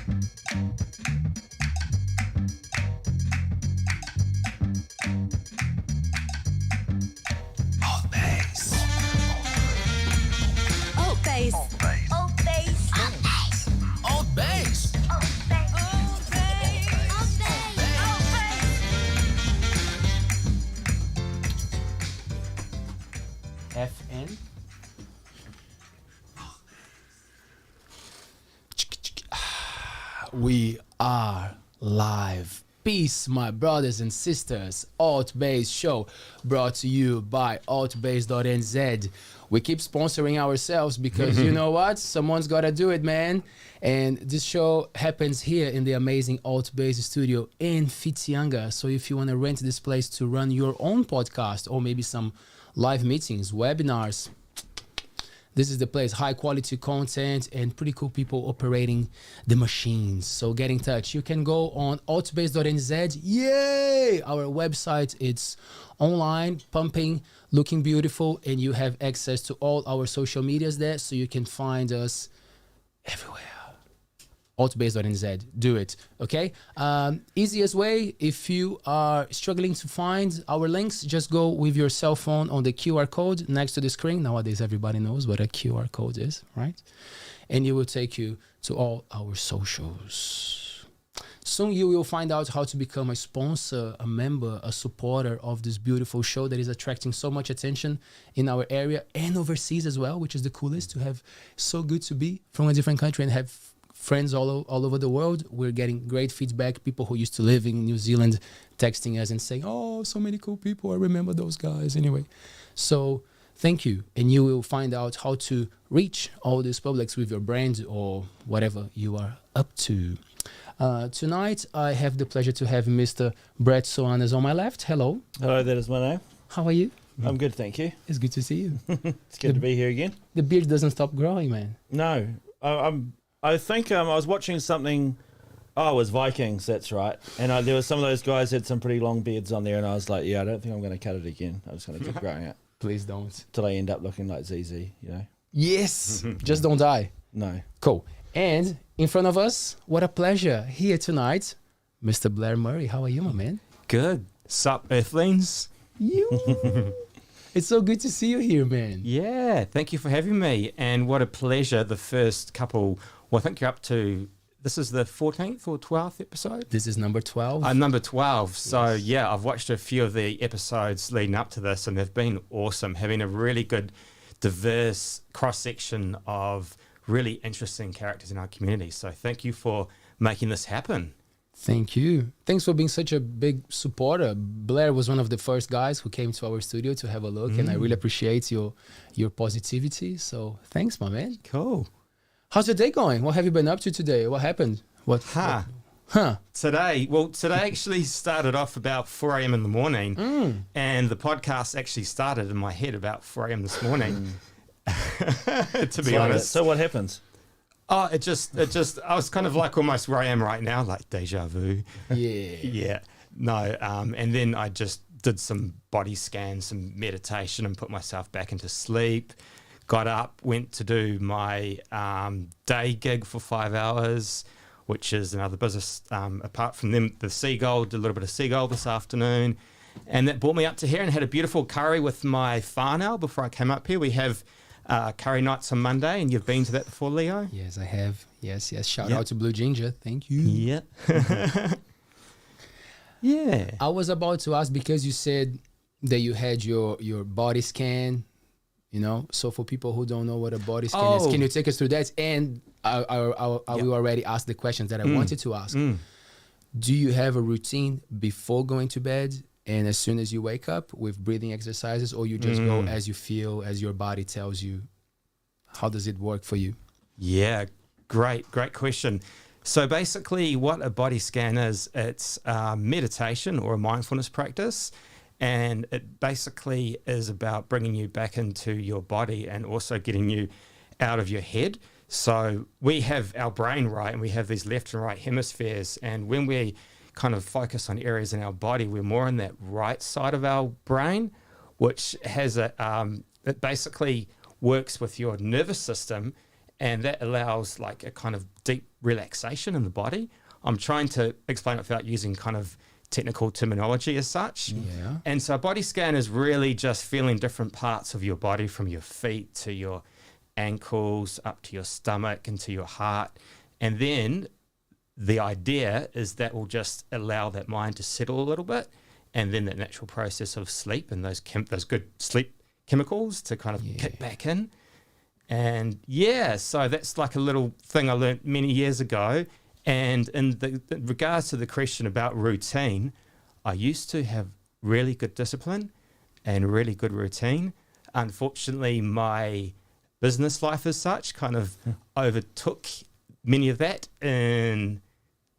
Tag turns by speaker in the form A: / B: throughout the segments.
A: ALTBAYS. ALTBAYS.
B: FN. We are live. Peace, my brothers and sisters. ALTBAYS Show, brought to you by ALTBAYS.nz. We keep sponsoring ourselves because you know what? Someone's got to do it, man. And this show happens here in the amazing ALTBAYS studio in Whitianga. So if you want to rent this place to run your own podcast or maybe some live meetings, webinars, this is the place. High quality content and pretty cool people operating the machines. So get in touch. You can go on ALTBAYS.nz. Yay! Our website, it's online, pumping, looking beautiful, and you have access to all our social medias there, so you can find us everywhere. ALTBAYS.nz. Do it, okay? Easiest way, if you are struggling to find our links, just go with your cell phone on the QR code next to the screen. Nowadays, everybody knows what a QR code is, right? And it will take you to all our socials. Soon you will find out how to become a sponsor, a member, a supporter of this beautiful show that is attracting so much attention in our area and overseas as well, which is the coolest to have. So good to be from a different country and have friends all over the world. We're getting great feedback. People who used to live in New Zealand texting us and saying, oh, so many cool people. I remember those guys. Anyway, so thank you. And you will find out how to reach all these publics with your brand or whatever you are up to. Tonight, I have the pleasure to have Mr. Brett Soanes on my left. Hello.
C: Hello, that is my name.
B: How are you?
C: I'm good, thank you.
B: It's good to see you.
C: It's good to be here again.
B: The beard doesn't stop growing, man.
C: No, I think I was watching something. Oh, it was Vikings, that's right. And there were some of those guys had some pretty long beards on there, and I was like, yeah, I don't think I'm going to cut it again. I'm just going to keep growing it.
B: Please don't.
C: Till I end up looking like ZZ, you know?
B: Yes, just don't die.
C: No.
B: Cool. And in front of us, what a pleasure, here tonight, Mr. Blair Murray. How are you, my man?
D: Good. Sup, Earthlings?
B: You. It's so good to see you here, man.
D: Yeah, thank you for having me. And what a pleasure, the first couple, well, I think you're up to, this is the 14th or 12th episode?
B: This is number 12.
D: Number 12.
B: Yes.
D: So, yeah, I've watched a few of the episodes leading up to this, and they've been awesome, having a really good, diverse cross-section of really interesting characters in our community. So thank you for making this happen.
B: Thank you. Thanks for being such a big supporter. Blair was one of the first guys who came to our studio to have a look, and I really appreciate your positivity. So thanks, my man.
D: Cool.
B: How's your day going? What have you been up to today? What happened?
D: Today actually started off about 4 a.m. in the morning, and the podcast actually started in my head about 4 a.m. this morning, to be honest.
C: So what happens?
D: Oh, it just, I was kind of like almost where I am right now, like deja vu.
B: Yeah.
D: Yeah. No. And then I just did some body scans, some meditation, and put myself back into sleep. Got up, went to do my day gig for 5 hours, which is another business. Apart from them, the Seagull, did a little bit of Seagull this afternoon. And that brought me up to here and had a beautiful curry with my whānau before I came up here. We have curry nights on Monday, and you've been to that before, Leo?
B: Yes, I have. Yes. Shout out to Blue Ginger. Thank you.
D: Yeah. Yeah.
B: I was about to ask, because you said that you had your body scan, you know, so for people who don't know what a body scan is, can you take us through that? And I will already ask the questions that I wanted to ask. Do you have a routine before going to bed and as soon as you wake up with breathing exercises, or you just go as you feel, as your body tells you? How does it work for you?
D: Yeah, great question. So basically what a body scan is, it's meditation or a mindfulness practice. And it basically is about bringing you back into your body and also getting you out of your head. So we have our brain, right, and we have these left and right hemispheres. And when we kind of focus on areas in our body, we're more on that right side of our brain, which has it basically works with your nervous system and that allows like a kind of deep relaxation in the body. I'm trying to explain it without using kind of technical terminology as such.
B: Yeah.
D: And so a body scan is really just feeling different parts of your body, from your feet to your ankles up to your stomach and to your heart. And then the idea is that will just allow that mind to settle a little bit, and then that natural process of sleep and those good sleep chemicals to kind of kick back in. And so that's like a little thing I learned many years ago. And in regards to the question about routine, I used to have really good discipline and really good routine. Unfortunately, my business life as such kind of overtook many of that in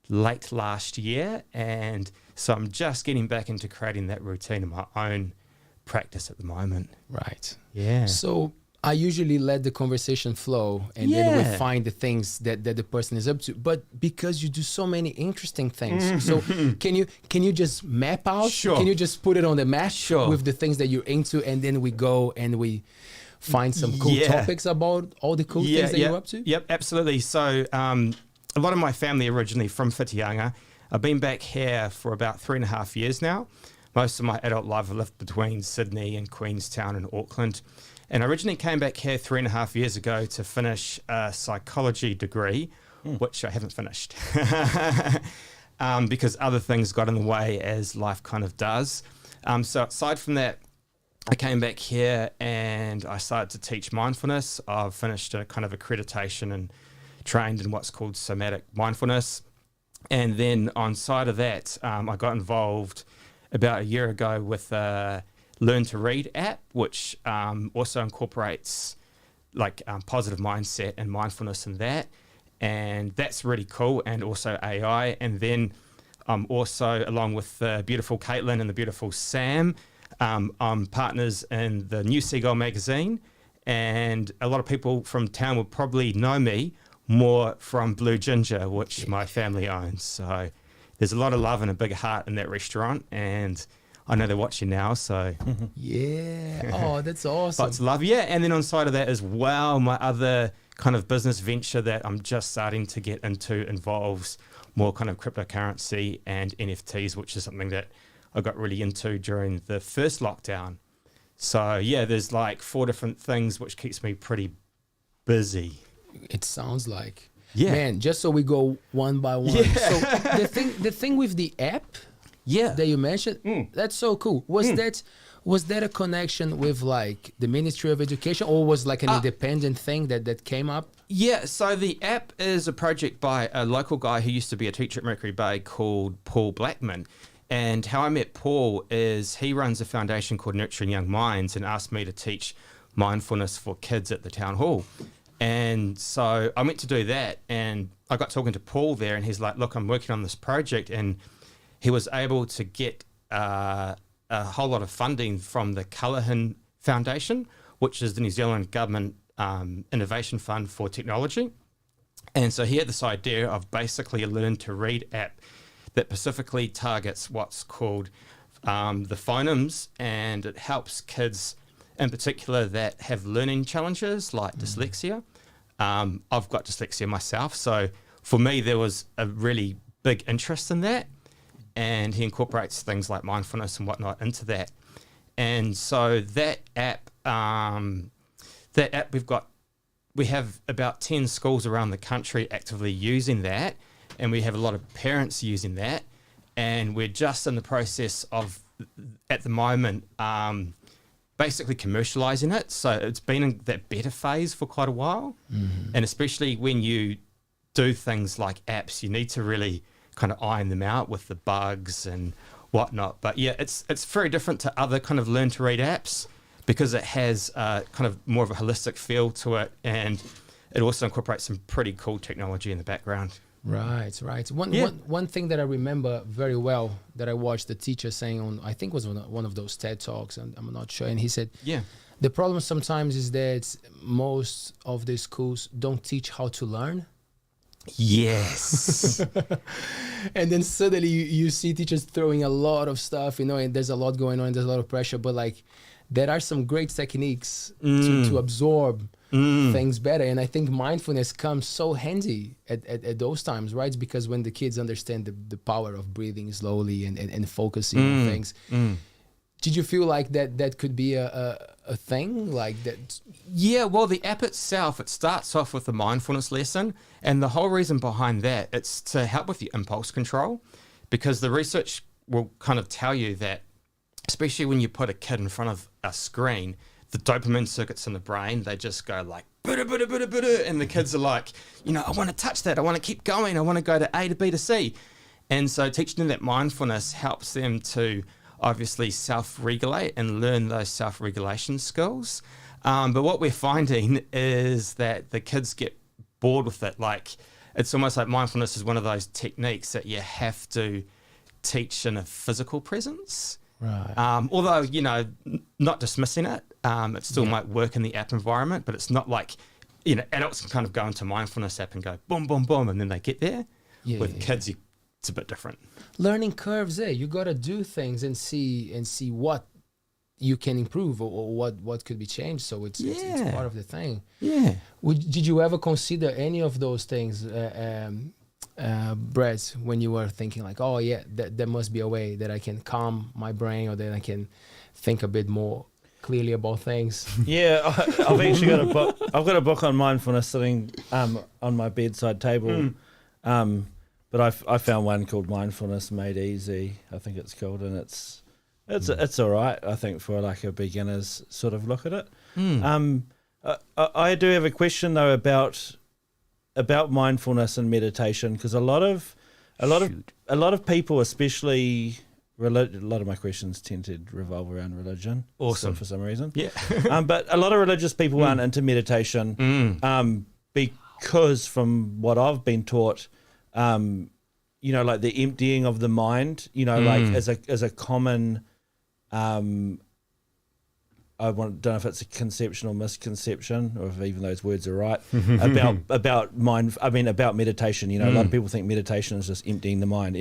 D: late last year. And so I'm just getting back into creating that routine in my own practice at the moment.
B: Right.
D: Yeah.
B: So I usually let the conversation flow, and then we find the things that the person is up to. But because you do so many interesting things, so can you just map out?
D: Sure.
B: Can you just put it on the map
D: Sure.
B: with the things that you're into, and then we go and we find some cool topics about all the cool things that you're up to?
D: Yep, absolutely. So a lot of my family originally from Whitianga. I've been back here for about 3.5 years now. Most of my adult life I lived between Sydney and Queenstown and Auckland. And I originally came back here 3.5 years ago to finish a psychology degree, which I haven't finished because other things got in the way, as life kind of does. So aside from that, I came back here and I started to teach mindfulness. I've finished a kind of accreditation and trained in what's called somatic mindfulness. And then on side of that, I got involved about a year ago with Learn to Read app, which also incorporates like positive mindset and mindfulness in that. And that's really cool. And also AI. And then also, along with the beautiful Caitlin and the beautiful Sam, I'm partners in the new Seagull magazine. And a lot of people from town will probably know me more from Blue Ginger, which my family owns. So there's a lot of love and a big heart in that restaurant. And I know they're watching now, so
B: Oh, that's awesome.
D: lots of love. Yeah, and then on side of that as well, my other kind of business venture that I'm just starting to get into involves more kind of cryptocurrency and NFTs, which is something that I got really into during the first lockdown. So yeah, there's like 4 different things which keeps me pretty busy.
B: It sounds like.
D: Yeah.
B: Man, just so we go one by one.
D: Yeah.
B: So the thing with the app that you mentioned, that's so cool. Was that a connection with like the Ministry of Education, or was like an independent thing that came up?
D: Yeah, so the app is a project by a local guy who used to be a teacher at Mercury Bay called Paul Blackman. And how I met Paul is he runs a foundation called Nurturing Young Minds and asked me to teach mindfulness for kids at the town hall. And so I went to do that, and I got talking to Paul there, and he's like, look, I'm working on this project. And he was able to get a whole lot of funding from the Callaghan Foundation, which is the New Zealand government innovation fund for technology. And so he had this idea of basically a Learn to Read app that specifically targets what's called the phonemes, and it helps kids in particular that have learning challenges like dyslexia. I've got dyslexia myself, so for me there was a really big interest in that, and he incorporates things like mindfulness and whatnot into that. And so that app we have about 10 schools around the country actively using that, and we have a lot of parents using that, and we're just in the process of, at the moment, basically commercializing it. So it's been in that beta phase for quite a while. And especially when you do things like apps, you need to really kind of iron them out with the bugs and whatnot. But yeah, it's very different to other kind of Learn to Read apps because it has kind of more of a holistic feel to it, and it also incorporates some pretty cool technology in the background.
B: Right. One thing that I remember very well that I watched the teacher saying on, I think it was one of those TED Talks, and I'm not sure, and he said, the problem sometimes is that most of the schools don't teach how to learn.
D: Yes.
B: And then suddenly you see teachers throwing a lot of stuff, and there's a lot going on, there's a lot of pressure, but like there are some great techniques to absorb things better. And I think mindfulness comes so handy at those times, right? Because when the kids understand the power of breathing slowly and focusing on things. Did you feel like that could be a thing like that?
D: Yeah, well, the app itself, it starts off with a mindfulness lesson. And the whole reason behind that, it's to help with your impulse control, because the research will kind of tell you that, especially when you put a kid in front of a screen, the dopamine circuits in the brain, they just go like, Buddha, Buddha, Buddha, Buddha. And the kids are like, I want to touch that. I want to keep going. I want to go to A to B to C. And so teaching them that mindfulness helps them to obviously self-regulate and learn those self-regulation skills. But what we're finding is that the kids get bored with it. Like, it's almost like mindfulness is one of those techniques that you have to teach in a physical presence.
B: Right.
D: Although, not dismissing it, it still might work in the app environment, but it's not like, adults can kind of go into mindfulness app and go boom, boom, boom, and then they get there. With kids, it's a bit different.
B: Learning curves, you gotta do things and see what you can improve or what could be changed. So it's part of the thing.
D: Yeah.
B: Did you ever consider any of those things, Brett, when you were thinking like, oh yeah, there must be a way that I can calm my brain, or that I can think a bit more clearly about things?
C: Yeah, I've actually got a book. I've got a book on mindfulness sitting on my bedside table. But I found one called Mindfulness Made Easy, I think it's called, and it's all right, I think, for like a beginner's sort of look at it. I do have a question though about mindfulness and meditation, because a lot of people, especially a lot of my questions tend to revolve around religion.
D: Awesome.
C: For some reason.
D: Yeah.
C: But a lot of religious people aren't into meditation because, from what I've been taught, like the emptying of the mind, like as a common, don't know if it's a conception or misconception, or if even those words are right, about meditation. A lot of people think meditation is just emptying the mind.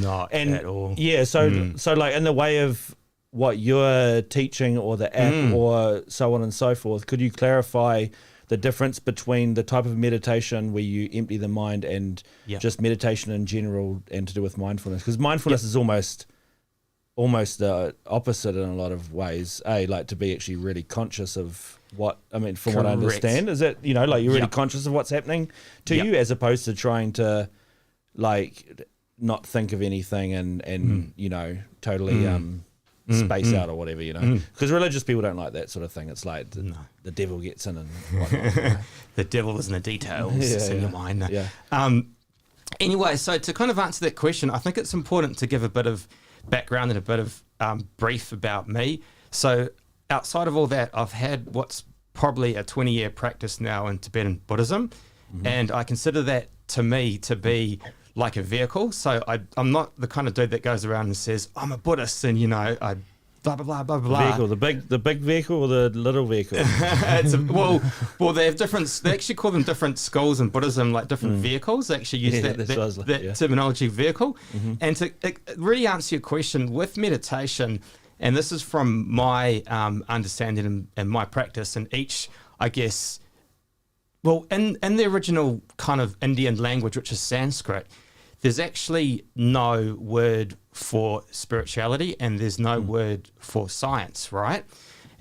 D: Not at all.
C: Yeah, so like in the way of what you're teaching or the app or so on and so forth, could you clarify the difference between the type of meditation where you empty the mind and just meditation in general and to do with mindfulness? Because mindfulness is almost the opposite in a lot of ways. Like to be actually really conscious of what I understand, is that like you're really conscious of what's happening to you, as opposed to trying to like not think of anything and totally space out or whatever, because religious people don't like that sort of thing. It's like the devil gets in and whatnot.
D: The devil is in the details. It's in your mind. Anyway, so to kind of answer that question, I think it's important to give a bit of background and a bit of brief about me. So outside of all that, I've had what's probably a 20-year practice now in Tibetan Buddhism, and I consider that to me to be like a vehicle. So I'm not the kind of dude that goes around and says, I'm a Buddhist and, I blah, blah, blah, blah, blah.
C: Vehicle, the big vehicle or the little vehicle?
D: Well, they have they actually call them different schools in Buddhism, like different vehicles. They actually use that terminology, vehicle. And to really answer your question with meditation, and this is from my understanding and my practice, and each, I guess, well, in the original kind of Indian language, which is Sanskrit, there's actually no word for spirituality and there's no word for science, right?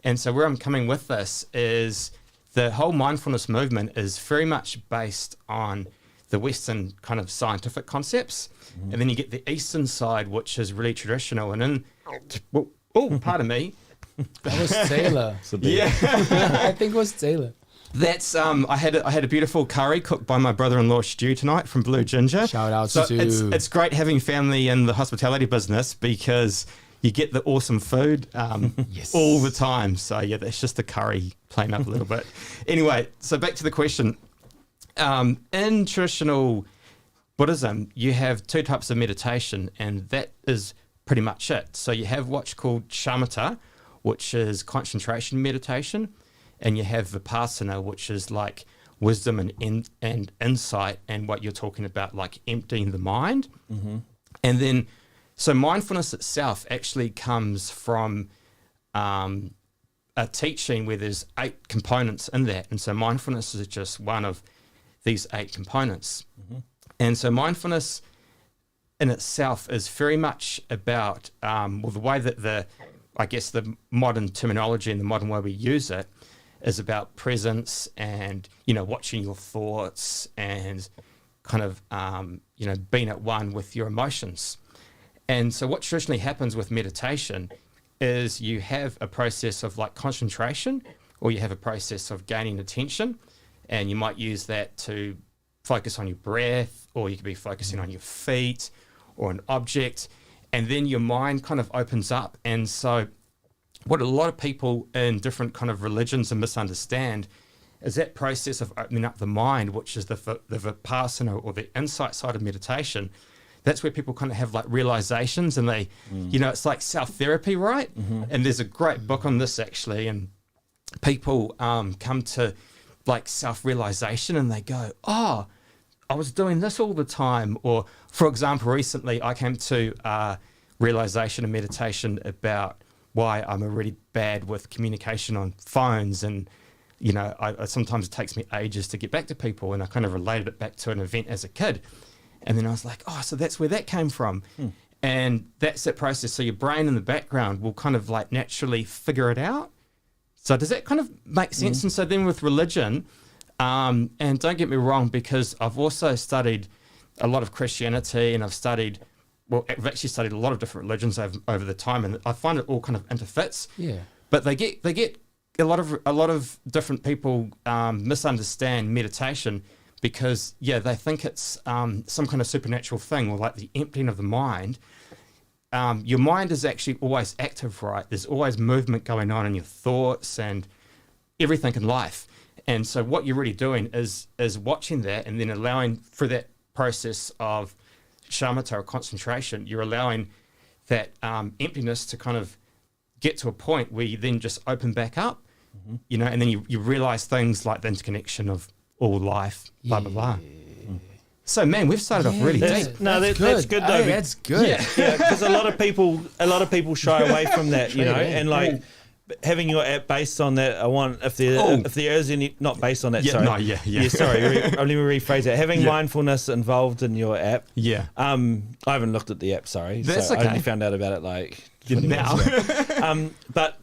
D: And so where I'm coming with this is the whole mindfulness movement is very much based on the Western kind of scientific concepts. And then you get the Eastern side, which is really traditional. And pardon me.
B: That was Taylor.
D: Yeah.
B: I think it was Taylor.
D: That's I had a beautiful curry cooked by my brother-in-law Stu tonight from Blue Ginger.
B: Shout out
D: to it's great having family in the hospitality business because you get the awesome food all the time. So yeah, that's just the curry playing up a little bit. Anyway, so back to the question. In traditional Buddhism, you have two types of meditation, and that is pretty much it. So you have what's called shamatha, which is concentration meditation. And you have vipassana, which is like wisdom and insight, and what you're talking about, like emptying the mind. And then, so mindfulness itself actually comes from a a teaching where there's 8 components in that. And so mindfulness is just one of these 8 components. And so mindfulness in itself is very much about, the way that the modern terminology and the modern way we use it is about presence and, watching your thoughts and kind of, being at one with your emotions. And so what traditionally happens with meditation is you have a process of like concentration, or you have a process of gaining attention, and you might use that to focus on your breath, or you could be focusing on your feet or an object, and then your mind kind of opens up. And so what a lot of people in different kind of religions misunderstand is that process of opening up the mind, which is the vipassana or the insight side of meditation. That's where people kind of have like realizations, and they, it's like self-therapy, right? And there's a great book on this actually, and people come to like self-realization and they go, oh, I was doing this all the time. Or for example, recently I came to realization and meditation about why I'm really bad with communication on phones, and sometimes it takes me ages to get back to people, and I kind of related it back to an event as a kid. And then I was like, oh, so that's where that came from. And that's that process. So your brain in the background will kind of like naturally figure it out. So does that kind of make sense? And so then with religion, and don't get me wrong, because I've also studied a lot of Christianity, and I've actually studied a lot of different religions over the time, and I find it all kind of interfits. Yeah. But they get a lot of different people misunderstand meditation, because they think it's some kind of supernatural thing, or like the emptying of the mind. Your mind is actually always active, right? There's always movement going on in your thoughts and everything in life. And so what you're really doing is watching that, and then allowing for that process of shamatha or concentration. You're allowing that emptiness to kind of get to a point where you then just open back up, and then you realize things like the interconnection of all life, blah, blah, blah. So, man, we've started off really deep.
C: No, that's good though.
B: Hey, that's good.
C: Yeah, because a lot of people shy away from that, and like having your app based on that. I want if there is any not based on that.
D: Yeah,
C: sorry,
D: no, yeah.
C: Sorry, let me rephrase that. Having mindfulness involved in your app.
D: Yeah.
C: I haven't looked at the app. Sorry,
D: that's okay.
C: I only found out about it like 20
D: now.
C: minutes ago. But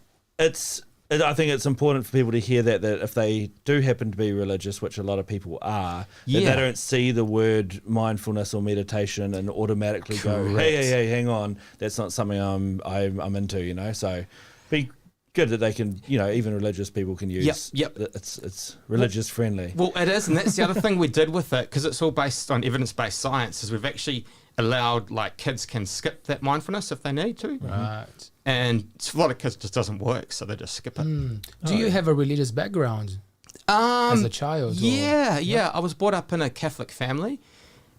C: I think it's important for people to hear that if they do happen to be religious, which a lot of people are, that they don't see the word mindfulness or meditation and automatically go, hey, hang on, that's not something I'm into, So be good that they can, even religious people can use.
D: Yep.
C: It's religious friendly.
D: Well, it is, and that's the other thing we did with it, because it's all based on evidence-based science, is we've actually allowed, like, kids can skip that mindfulness if they need to.
B: Right.
D: And a lot of kids just doesn't work, so they just skip it.
B: Do you have a religious background as a child?
D: Yeah. I was brought up in a Catholic family,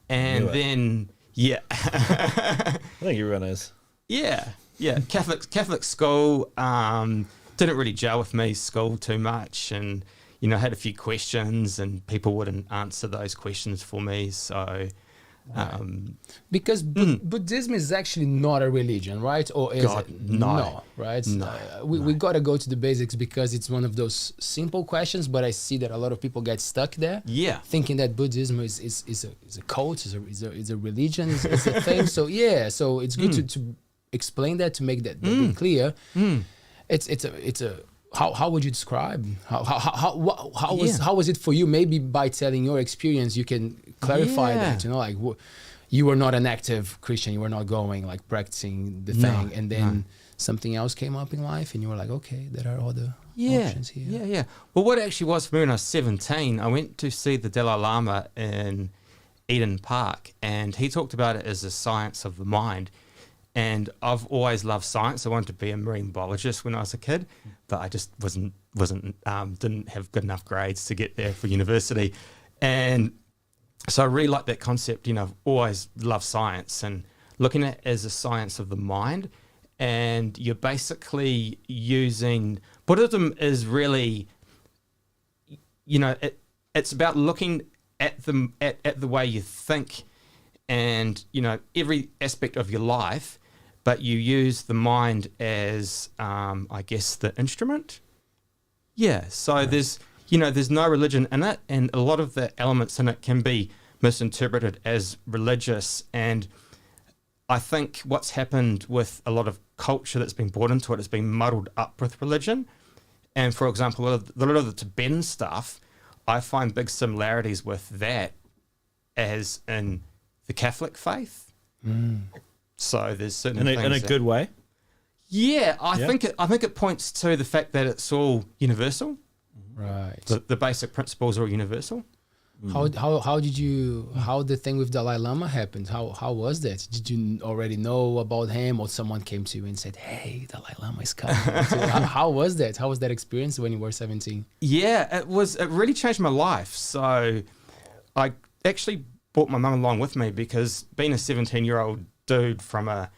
D: and then
C: I think everyone is.
D: Yeah. Catholic school didn't really gel with me. School too much, and I had a few questions, and people wouldn't answer those questions for me. So.
B: Because Buddhism is actually not a religion, right? Or is it?
D: No,
B: right?
D: No.
B: We got to go to the basics, because it's one of those simple questions, but I see that a lot of people get stuck there. Yeah. Thinking that Buddhism is a cult, is a religion, is a thing. So it's good to explain that, to make that clear. It's a how would you describe how was it for you? Maybe by telling your experience, you can clarify that. Like you were not an active Christian, you were not going like practicing the thing, and then something else came up in life, and you were like, okay, there are other options here.
D: Yeah. Well, what it actually was for me when I was 17, I went to see the Dalai Lama in Eden Park, and he talked about it as the science of the mind. And I've always loved science. I wanted to be a marine biologist when I was a kid, but I just didn't have good enough grades to get there for university. And so I really like that concept. I've always loved science, and looking at it as a science of the mind. And you're basically using Buddhism is really, it's about looking at the way you think, and every aspect of your life. But you use the mind as, I guess, the instrument. Yeah. So there's no religion in it, and a lot of the elements in it can be misinterpreted as religious. And I think what's happened with a lot of culture that's been brought into it has been muddled up with religion. And for example, a lot of the Tibetan stuff, I find big similarities with that as in the Catholic faith. So there's certain things
C: in a good way.
D: Yeah, I think it points to the fact that it's all universal.
B: Right.
D: The basic principles are all universal.
B: How the thing with Dalai Lama happened? How was that? Did you already know about him, or someone came to you and said, "Hey, Dalai Lama is coming"? How was that? How was that experience when you were 17?
D: Yeah, it really changed my life. So I actually brought my mum along with me, because being a 17-year-old dude from a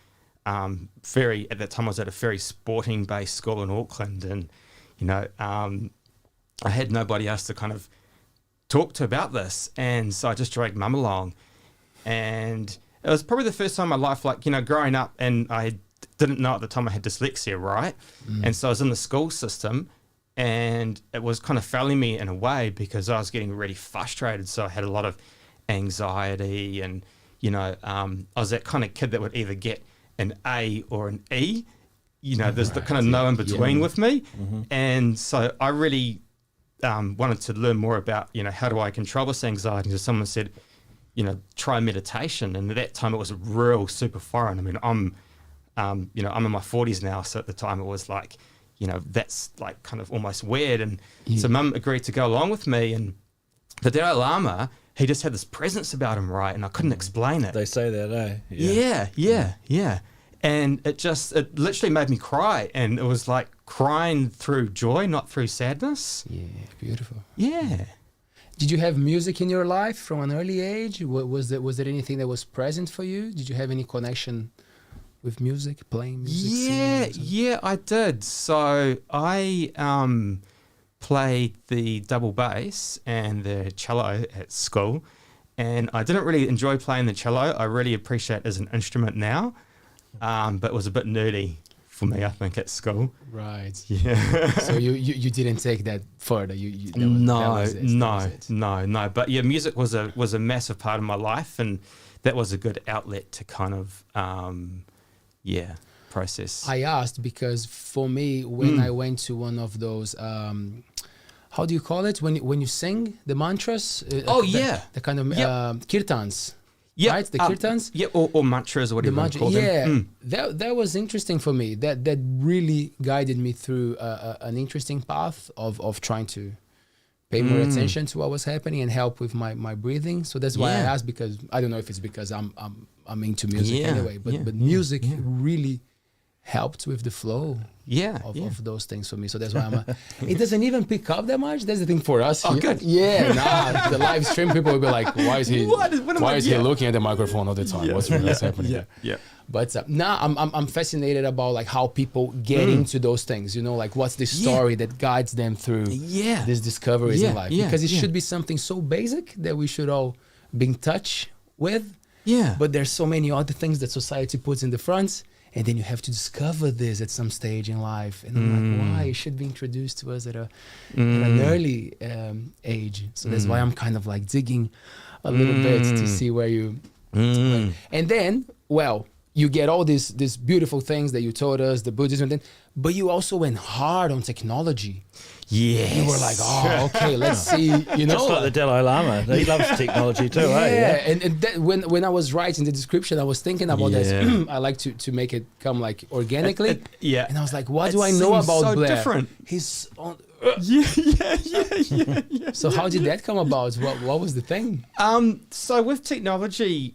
D: at that time I was at a very sporting based school in Auckland, and I had nobody else to kind of talk to about this, and so I just dragged mum along. And it was probably the first time in my life, growing up, and I didn't know at the time I had dyslexia, right? And so I was in the school system, and it was kind of failing me in a way, because I was getting really frustrated. So I had a lot of anxiety, and I was that kind of kid that would either get an A or an E. There's the kind of no in between with me. And so I really wanted to learn more about, how do I control this anxiety? So someone said, try meditation. And at that time it was real super foreign. I mean, I'm in my 40s now. So at the time it was like, that's like kind of almost weird. And so mum agreed to go along with me. And the Dalai Lama, he just had this presence about him, right? And I couldn't explain it.
C: They say that, eh?
D: Yeah. And it literally made me cry. And it was like crying through joy, not through sadness.
B: Yeah, beautiful.
D: Yeah.
B: Did you have music in your life from an early age? Was there anything that was present for you? Did you have any connection with music, playing music?
D: Yeah, I did. So I played the double bass and the cello at school, and I didn't really enjoy playing the cello. I really appreciate it as an instrument now, but it was a bit nerdy for me, I think, at school.
B: Right.
D: Yeah.
B: So you didn't take that further.
D: No. But yeah, music was a massive part of my life, and that was a good outlet to kind of process.
B: I asked because for me, when I went to one of those, how do you call it? When you sing the mantras? The kind of kirtans.
D: Yeah,
B: right, the kirtans.
D: Or mantras, or whatever you want to call them.
B: That was interesting for me. That really guided me through an interesting path of trying to pay more attention to what was happening and help with my breathing. So that's why I asked, because I don't know if it's because I'm into music anyway, but music really helped with the flow of those things for me. So that's why it doesn't even pick up that much. That's the thing for us.
D: Oh, good.
B: Yeah, the live stream people will be like, why is he looking at the microphone all the time? What's happening here?
D: Yeah.
B: But now I'm fascinated about like how people get into those things, like what's the story that guides them through these discoveries in life. Because it should be something so basic that we should all be in touch with.
D: Yeah.
B: But there's so many other things that society puts in the front. And then you have to discover this at some stage in life. And I'm like, why? It should be introduced to us at an early age. So that's why I'm kind of like digging a little bit to see where you... And then, you get all these beautiful things that you told us, the Buddhism, but you also went hard on technology.
D: Yes.
B: You were like, okay, let's see,
C: Just like the Dalai Lama. He loves technology too,
B: and that, when I was writing the description, I was thinking about this. I like to make it come like organically. And I was like, what do I know about
D: so
B: Blair?
D: Different.
B: He's on...
D: Yeah.
B: So how did that come about? What was the thing?
D: So with technology,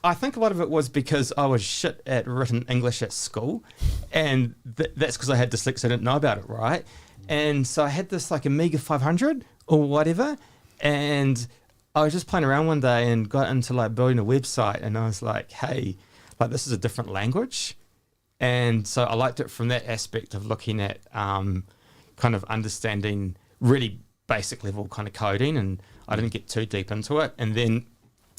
D: I think a lot of it was because I was shit at written English at school, and that's because I had dyslexia. I didn't know about it, right? And so I had this like Amiga 500 or whatever, and I was just playing around one day and got into like building a website, and I was like, hey, like this is a different language. And so I liked it from that aspect of looking at kind of understanding really basic level kind of coding, and I didn't get too deep into it. And then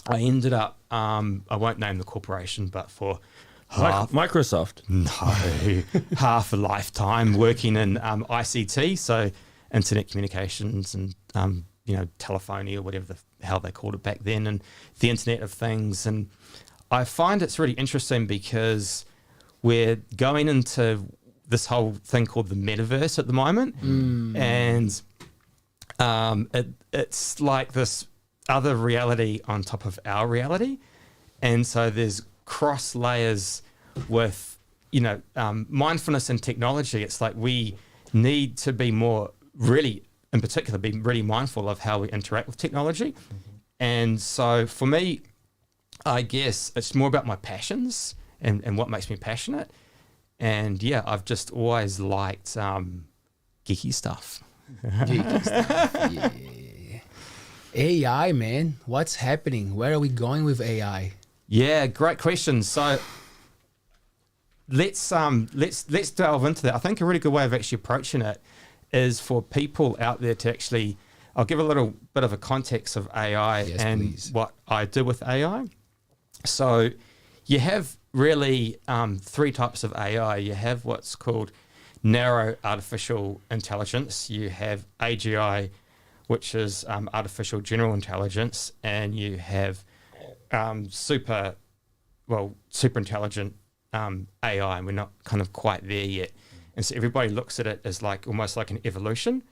D: I ended up, I won't name the corporation, but for
C: Microsoft.
D: half a lifetime working in ICT, so internet communications and telephony or whatever the hell they called it back then, and the Internet of Things. And I find it's really interesting because we're going into this whole thing called the metaverse at the moment, and it's like this other reality on top of our reality, and so there's cross layers with mindfulness and technology. It's like we need to be more really, in particular, be really mindful of how we interact with technology. And so for me, I guess it's more about my passions and what makes me passionate. And yeah, I've just always liked geeky stuff.
B: Geeky stuff. Yeah. AI, man, what's happening? Where are we going with AI?
D: Yeah, great question. So let's delve into that. I think a really good way of actually approaching it is for people out there to actually, I'll give a little bit of a context of AI what I do with AI. So you have really three types of AI. You have what's called narrow artificial intelligence. You have AGI, which is artificial general intelligence, and you have super intelligent AI, and we're not kind of quite there yet. And so everybody looks at it as like almost like an evolution.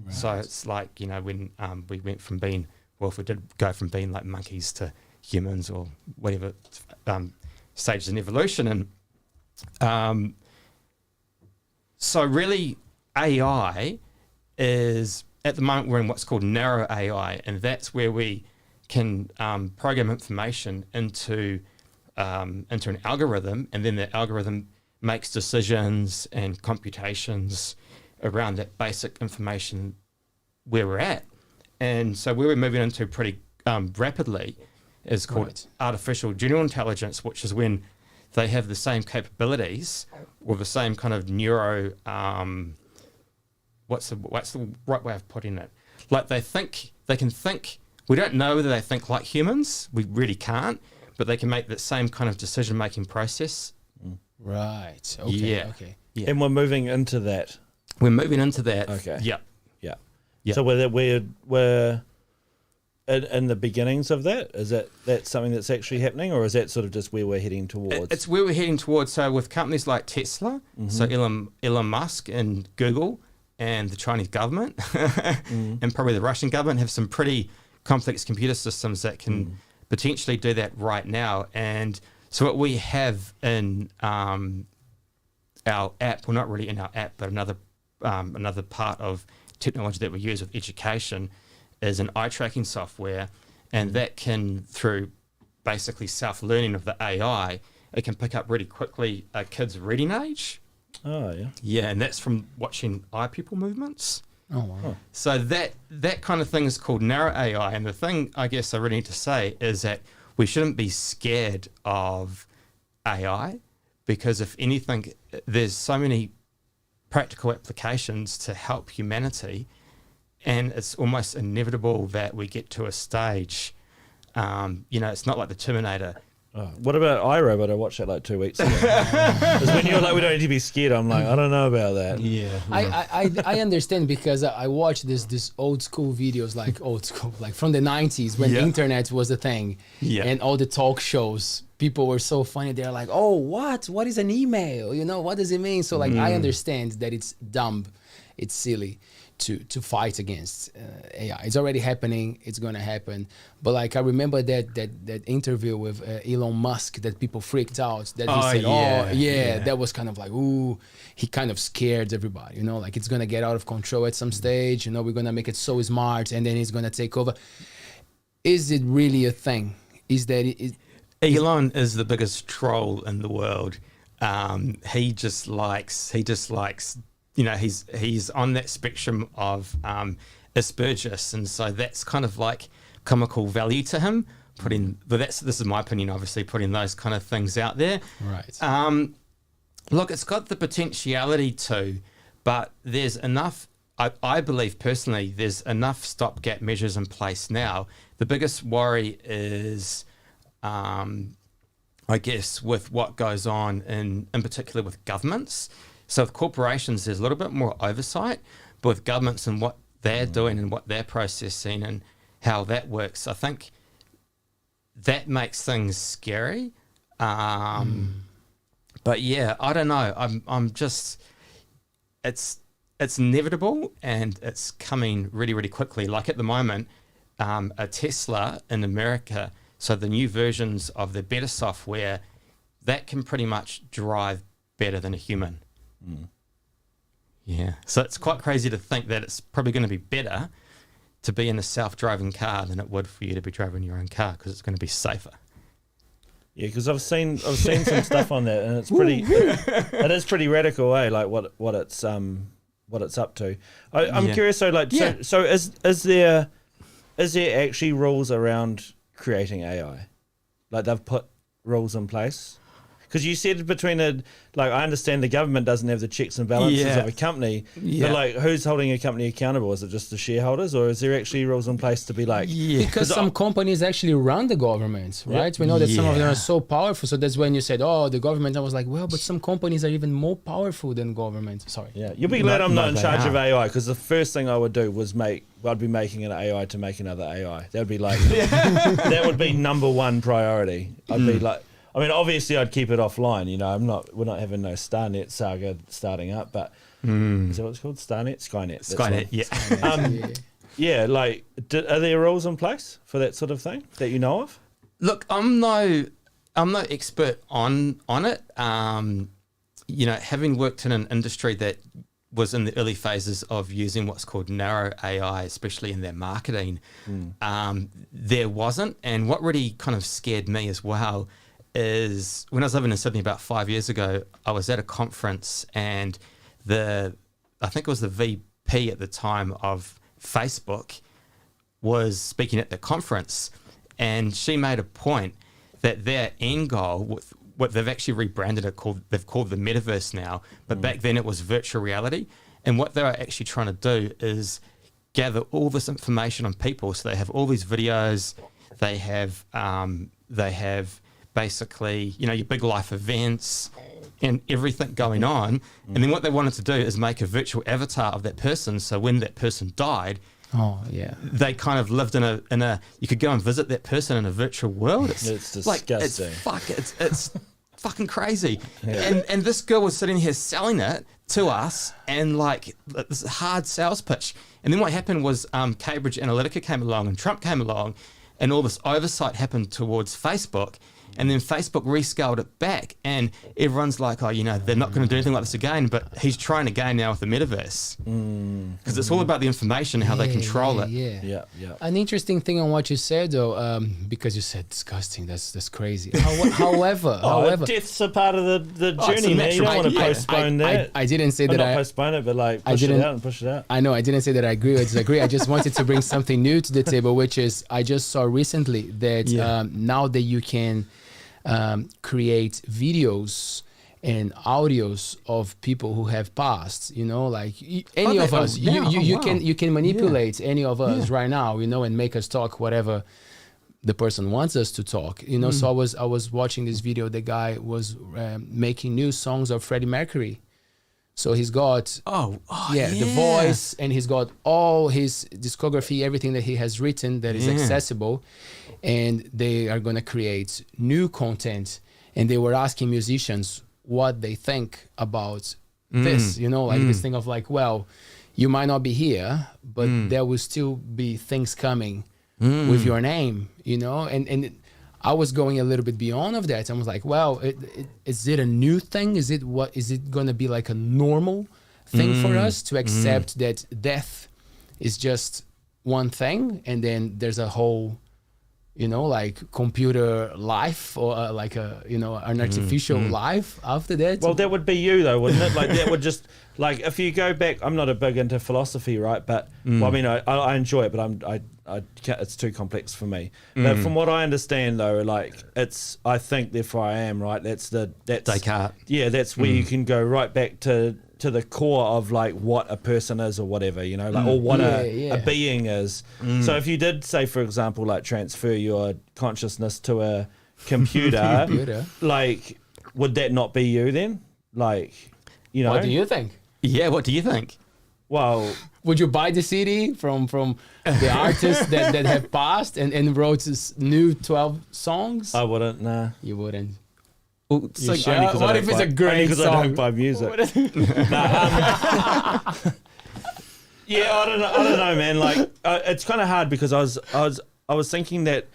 D: Right. So it's like, when we went from being, if we did go from being like monkeys to humans or whatever stages in evolution. And so really AI is, at the moment, we're in what's called narrow AI, and that's where we can program information into an algorithm, and then the algorithm makes decisions and computations around that basic information where we're at. And so where we're moving into pretty rapidly is called artificial general intelligence, which is when they have the same capabilities or the same kind of neuro, what's the right way of putting it? Like they can think, we don't know whether they think like humans, we really can't, but they can make that same kind of decision-making process.
B: Right. Okay.
D: Yeah.
B: Okay.
C: Yeah. And we're moving into that.
D: We're moving into that.
C: Okay.
D: Yeah.
C: Yeah.
D: Yeah.
C: So we're in the beginnings of that. Is that something that's actually happening, or is that sort of just where we're heading towards?
D: It's where we're heading towards. So with companies like Tesla, so Elon Musk and Google and the Chinese government and probably the Russian government have some pretty complex computer systems that can potentially do that right now. And so what we have in our app, well, not really in our app, but another part of technology that we use with education is an eye tracking software, and that can, through basically self-learning of the AI, it can pick up really quickly a kid's reading age.
C: Oh, yeah.
D: Yeah, and that's from watching eye pupil movements.
B: Oh, wow.
D: So that kind of thing is called narrow AI. And the thing I guess I really need to say is that we shouldn't be scared of AI, because if anything, there's so many practical applications to help humanity, and it's almost inevitable that we get to a stage, it's not like the Terminator.
C: Oh, what about iRobot? I watched that like 2 weeks ago. Because when you're like, we don't need to be scared, I'm like, I don't know about that.
D: Yeah.
B: I understand, because I watched this old school videos, like from the 90s when the internet was a thing.
D: Yeah.
B: And all the talk shows, people were so funny. They're like, oh, what is an email? What does it mean? So like, I understand that it's dumb, it's silly to fight against AI. It's already happening. It's going to happen. But like, I remember that interview with Elon Musk that people freaked out. That he said, that was kind of like, ooh, he kind of scared everybody. Like it's going to get out of control at some stage. We're going to make it so smart, and then it's going to take over. Is it really a thing? Elon
D: is the biggest troll in the world. He just likes. He's on that spectrum of Asperger's, and so that's kind of like comical value to him. This is my opinion, obviously, putting those kind of things out there.
B: Right.
D: Look, it's got the potentiality to, but there's enough. I believe personally, there's enough stopgap measures in place now. The biggest worry is, I guess, with what goes on in particular with governments. So with corporations, there's a little bit more oversight, with governments and what they're doing and what they're processing and how that works, I think that makes things scary. But yeah, I don't know. I'm just, it's inevitable and it's coming really, really quickly. Like at the moment, a Tesla in America, so the new versions of the better software, that can pretty much drive better than a human. Yeah. So it's quite crazy to think that it's probably going to be better to be in a self-driving car than it would for you to be driving your own car, because it's going to be safer.
C: Yeah, because I've seen some stuff on that, and it's pretty it is pretty radical, eh? Like what it's up to. I'm curious. So is there actually rules around creating AI? Like they've put rules in place? Because you said I understand the government doesn't have the checks and balances of a company, but like who's holding a company accountable? Is it just the shareholders, or is there actually rules in place to be like? Yeah,
B: because some companies actually run the government, right? We know that some of them are so powerful. So that's when you said, "Oh, the government." I was like, "Well, but some companies are even more powerful than government." Sorry.
C: Yeah, you'll be glad I'm not in charge of AI, because the first thing I would do was I'd be making an AI to make another AI. That would be like that would be number one priority. I'd be like. I mean, obviously, I'd keep it offline. You know, we're not having no Starnet saga starting up, but is that what it's called? Starnet, Skynet.
D: Skynet, yeah.
C: Yeah, like, are there rules in place for that sort of thing that you know of?
D: Look, I'm no expert on it. You know, having worked in an industry that was in the early phases of using what's called narrow AI, especially in their marketing, there wasn't. And what really kind of scared me as well is when I was living in Sydney about 5 years ago, I was at a conference, and I think it was the VP at the time of Facebook was speaking at the conference, and she made a point that their end goal, with what they've actually rebranded it, they've called the metaverse now, but back then it was virtual reality. And what they're actually trying to do is gather all this information on people. So they have all these videos, they have basically, you know, your big life events and everything going on. And then what they wanted to do is make a virtual avatar of that person. So when that person died, they kind of lived in a you could go and visit that person in a virtual world. It's
C: disgusting.
D: It's fucking crazy. And this girl was sitting here selling it to us, and like this hard sales pitch. And then what happened was Cambridge Analytica came along and Trump came along, and all this oversight happened towards Facebook. And then Facebook rescaled it back, and everyone's like, oh, you know, they're not going to do anything like this again. But he's trying again now with the metaverse, because it's all about the information, how they control it.
C: Yeah.
B: An interesting thing on what you said, though, because you said disgusting. That's crazy. However,
C: death's a part of the journey, man. You don't want to postpone that.
B: I didn't say that
C: not postpone it, but like push it out.
B: I know. I didn't say that I agree or disagree. I just wanted to bring something new to the table, which is I just saw recently that now that you can create videos and audios of people who have passed, you know, like any of us, you can manipulate any of us right now, you know, and make us talk whatever the person wants us to talk, you know. So I was watching this video. The guy was making new songs of Freddie Mercury. So he's got the voice, and he's got all his discography, everything that he has written that is accessible, and they are going to create new content. And they were asking musicians what they think about this, you know, like this thing of like, well, you might not be here, but there will still be things coming with your name, you know. And I was going a little bit beyond of that. I was like, well, is it a new thing? Is it going to be like a normal thing for us to accept that death is just one thing, and then there's a whole, you know, like computer life, or like a, you know, an artificial life after that?
C: Well, that would be you though, wouldn't it? Like that would just, like, if you go back, I'm not a big into philosophy, right? But well, I mean, I enjoy it, but it's too complex for me. But from what I understand though, like I think therefore I am, right? That's
D: Descartes.
C: Yeah, that's where you can go right back to the core of like what a person is or whatever, you know, like or what a being is. So if you did say, for example, like transfer your consciousness to a computer, like would that not be you then? Like, you know,
B: what do you think?
D: Yeah, what do you think?
C: Well,
B: Would you buy the CD from the artists that have passed and wrote this new 12 songs?
C: I wouldn't. Nah.
B: You wouldn't.
D: Well, so,
B: sure?
C: Only 'cause I
B: What
C: don't
B: if it's
C: buy-
B: a great
C: only 'cause I
B: song?
C: don't buy music. Yeah, I don't know, man. Like, it's kind of hard because I was thinking that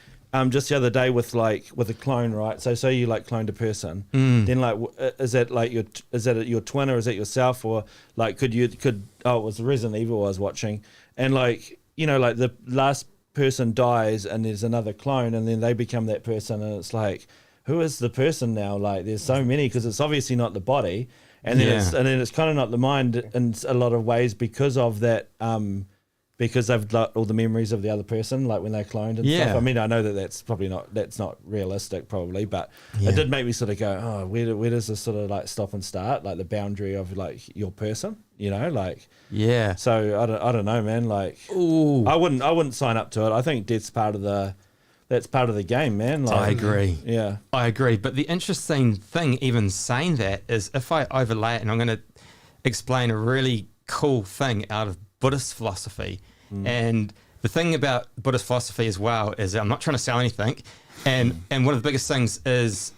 C: just the other day with a clone, right? So you like cloned a person, then like is that your twin or is that yourself, or like could it was Resident Evil I was watching, and like like the last person dies and there's another clone and then they become that person, and it's like, who is the person now? Like there's so many, because it's obviously not the body. And then it's kind of not the mind in a lot of ways because of that, because they've got all the memories of the other person, like when they're cloned and stuff. I mean, I know that's not realistic probably, but it did make me sort of go, oh, where does this sort of like stop and start, like the boundary of like your person, like.
D: Yeah.
C: So I don't know, man. Like,
B: Ooh.
C: I wouldn't sign up to it. I think death's part of the game, man. Like,
D: I agree.
C: Yeah.
D: I agree. But the interesting thing, even saying that, is if I overlay it, and I'm going to explain a really cool thing out of Buddhist philosophy. And the thing about Buddhist philosophy as well is, I'm not trying to sell anything. And one of the biggest things is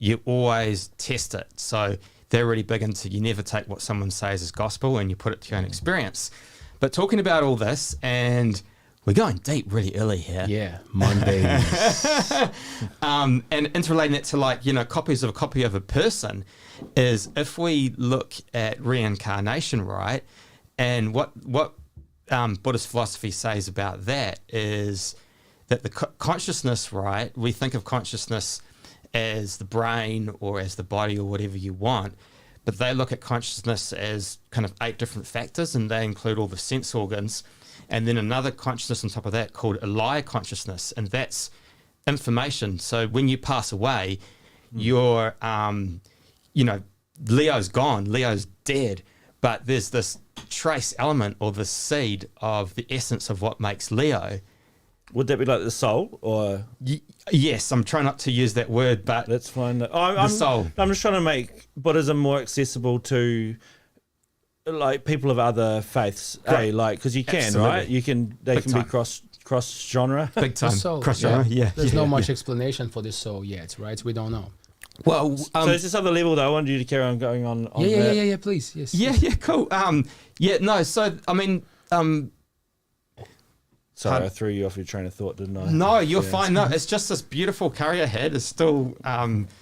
D: you always test it. So they're really big into, you never take what someone says as gospel and you put it to your own experience. But talking about all this, and we're going deep really early here.
B: Yeah, Mondays.
D: And interrelating it to copies of a copy of a person is, if we look at reincarnation, right? And what Buddhist philosophy says about that is that the consciousness, right? We think of consciousness as the brain or as the body or whatever you want, but they look at consciousness as kind of 8 different factors, and they include all the sense organs. And then another consciousness on top of that called alaya consciousness, and that's information. So when you pass away, you're, Leo's gone, Leo's dead, but there's this trace element or the seed of the essence of what makes Leo.
C: Would that be like the soul, or?
D: Yes, I'm trying not to use that word, but
C: That's fine.
D: the soul.
C: I'm just trying to make Buddhism more accessible to like people of other faiths, like, because you can,
D: Absolutely.
C: right? They
D: Big
C: can
D: time.
C: be cross genre.
D: Big time.
B: So,
D: Cross genre, yeah.
B: There's
D: yeah,
B: no much
D: yeah.
B: explanation for the soul yet, right? We don't know.
D: Well,
C: So it's this other level though. I wanted you to carry on going on.
B: Yeah, please. Yes.
D: yeah, cool. So I mean,
C: Sorry, I threw you off your train of thought, didn't I?
D: no, you're fine. No, it's just this beautiful curry I had is still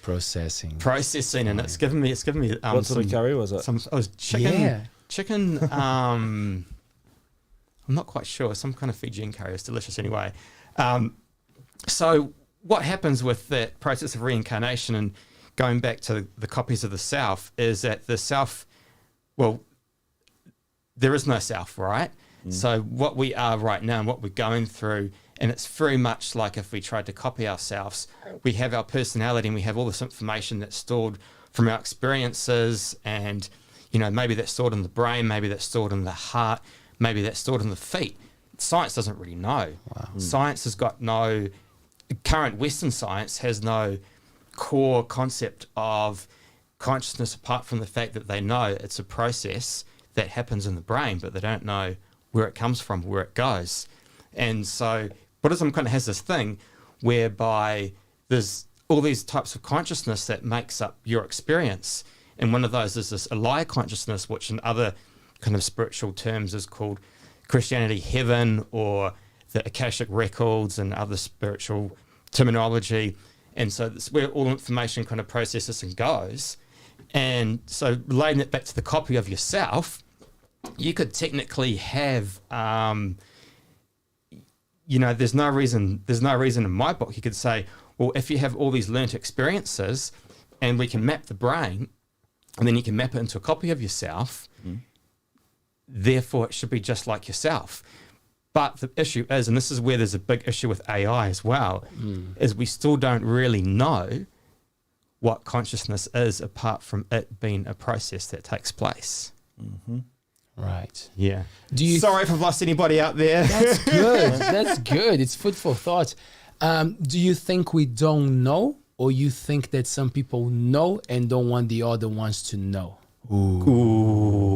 B: Processing.
D: processing, and it's given me
C: What sort of curry was it?
D: I was chicken.
B: Yeah.
D: Chicken. I'm not quite sure. Some kind of Fijian curry. It's delicious anyway. So what happens with that process of reincarnation and going back to the copies of the self is that the self, well, there is no self, right? So what we are right now and what we're going through, and it's very much like if we tried to copy ourselves, we have our personality and we have all this information that's stored from our experiences, and maybe that's stored in the brain, maybe that's stored in the heart, maybe that's stored in the feet. Science doesn't really know. Wow. Science has got no, current Western science has no core concept of consciousness apart from the fact that they know it's a process that happens in the brain, but they don't know where it comes from, where it goes. And so Buddhism kind of has this thing whereby there's all these types of consciousness that makes up your experience. And one of those is this alaya consciousness, which in other kind of spiritual terms is called Christianity heaven, or the Akashic records and other spiritual terminology. And so that's where all information kind of processes and goes. And so relating it back to the copy of yourself, you could technically have, there's no reason in my book you could say, well, if you have all these learnt experiences and we can map the brain and then you can map it into a copy of yourself, therefore it should be just like yourself. But the issue is, and this is where there's a big issue with AI as well, is we still don't really know what consciousness is apart from it being a process that takes place.
B: Mm-hmm. Right.
D: Yeah.
B: Sorry
D: if I've lost anybody out there.
B: That's good. That's good. It's food for thought. Do you think we don't know, or you think that some people know and don't want the other ones to know?
D: Ooh.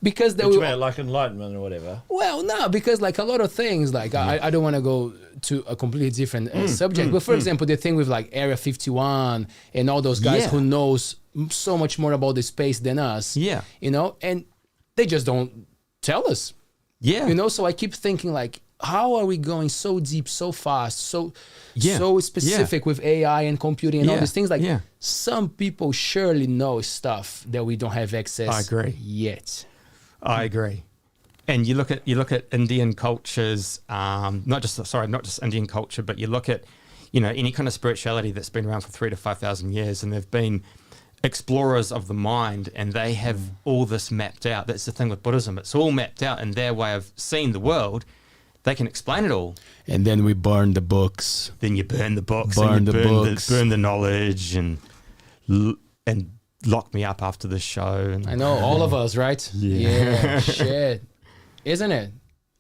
B: because they
C: Which
B: will,
C: meant like enlightenment or whatever.
B: well, no, because like a lot of things, like I don't want to go to a completely different subject, but for example, the thing with like Area 51 and all those guys
D: Yeah.
B: who knows so much more about the space than us,
D: Yeah.
B: you know, and they just don't tell us,
D: Yeah.
B: you know. So I keep thinking like, how are we going so deep, so fast, so
D: Yeah.
B: so specific with AI and computing and all
D: Yeah.
B: these things? Like
D: Yeah.
B: some people surely know stuff that we don't have access.
D: I agree.
B: Yet.
D: I agree. And you look at Indian cultures, not just Indian culture, but you look at, you know, any kind of spirituality that's been around for 3,000 to 5,000 years, and they've been explorers of the mind, and they have all this mapped out. That's the thing with Buddhism; it's all mapped out in their way of seeing the world. They can explain it all.
B: And then we burn the books.
D: Then you burn the books,
B: Burn
D: and you
B: the books.
D: burn the knowledge, and lock me up after the show. And
B: I know, all of us, right? Yeah, shit. Isn't it?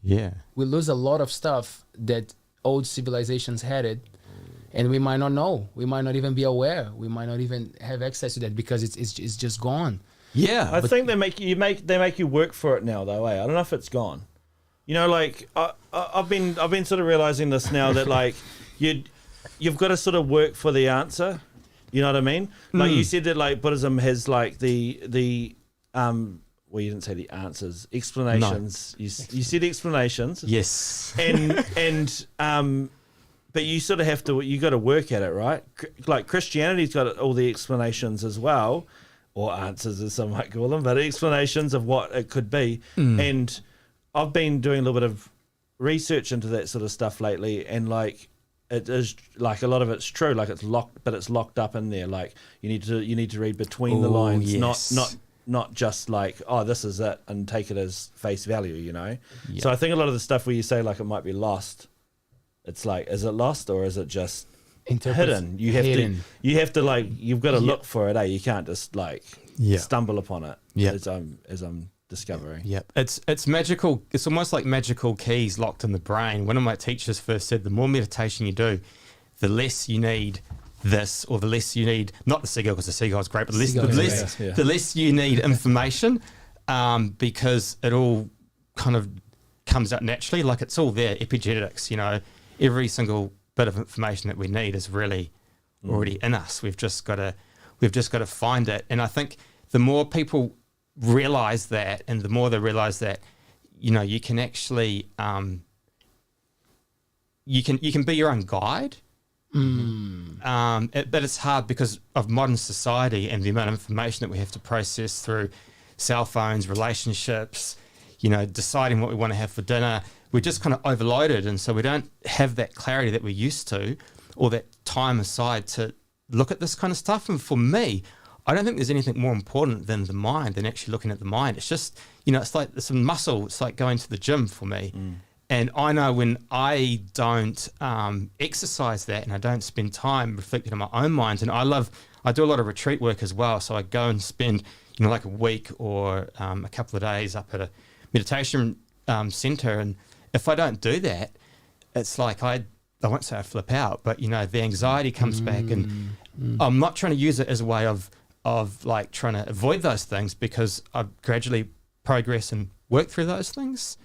D: yeah.
B: We lose a lot of stuff that old civilizations had it, and we might not know. We might not even be aware. We might not even have access to that because it's just gone.
D: Yeah.
C: I think they make you work for it now though. I don't know if it's gone. You know, like I've been sort of realizing this now that like you've got to sort of work for the answer. You know what I mean? Like you said that like Buddhism has like the well, you didn't say the answers, explanations. No. You said explanations.
D: Yes.
C: And but you sort of have to, you got to work at it, right? Like Christianity's got all the explanations as well, or answers as some might call them, but explanations of what it could be. And I've been doing a little bit of research into that sort of stuff lately, and like it is like a lot of it's true, like it's locked, but it's locked up in there. Like you need to read between the lines,
D: yes.
C: not just like, oh, this is it, and take it as face value, you know?
D: Yeah.
C: So I think a lot of the stuff where you say like it might be lost, it's like, is it lost or is it just hidden? You have to like, you've got to look for it, eh? You can't just like stumble upon it as I'm discovering.
D: Yep. It's magical. It's almost like magical keys locked in the brain. One of my teachers first said, the more meditation you do, the less you need this, or the less you need, not the seagull, because the seagull is great, but the less you need information, because it all kind of comes out naturally. Like it's all there, epigenetics, you know, every single bit of information that we need is really already in us. We've just got to find it. And I think the more people realize that, and the more they realize that, you know, you can actually, you can be your own guide. But it's hard because of modern society and the amount of information that we have to process through cell phones, relationships, you know, deciding what we want to have for dinner. We're just kind of overloaded, and so we don't have that clarity that we used to, or that time aside to look at this kind of stuff. And for me, I don't think there's anything more important than the mind, than actually looking at the mind. It's just, you know, it's like some muscle. It's like going to the gym for me. And I know when I don't exercise that, and I don't spend time reflecting on my own mind, and I do a lot of retreat work as well. So I go and spend, you know, like a week or a couple of days up at a meditation center. And if I don't do that, it's like I won't say I flip out, but, you know, the anxiety comes back, and I'm not trying to use it as a way of like trying to avoid those things, because I gradually progress and work through those things.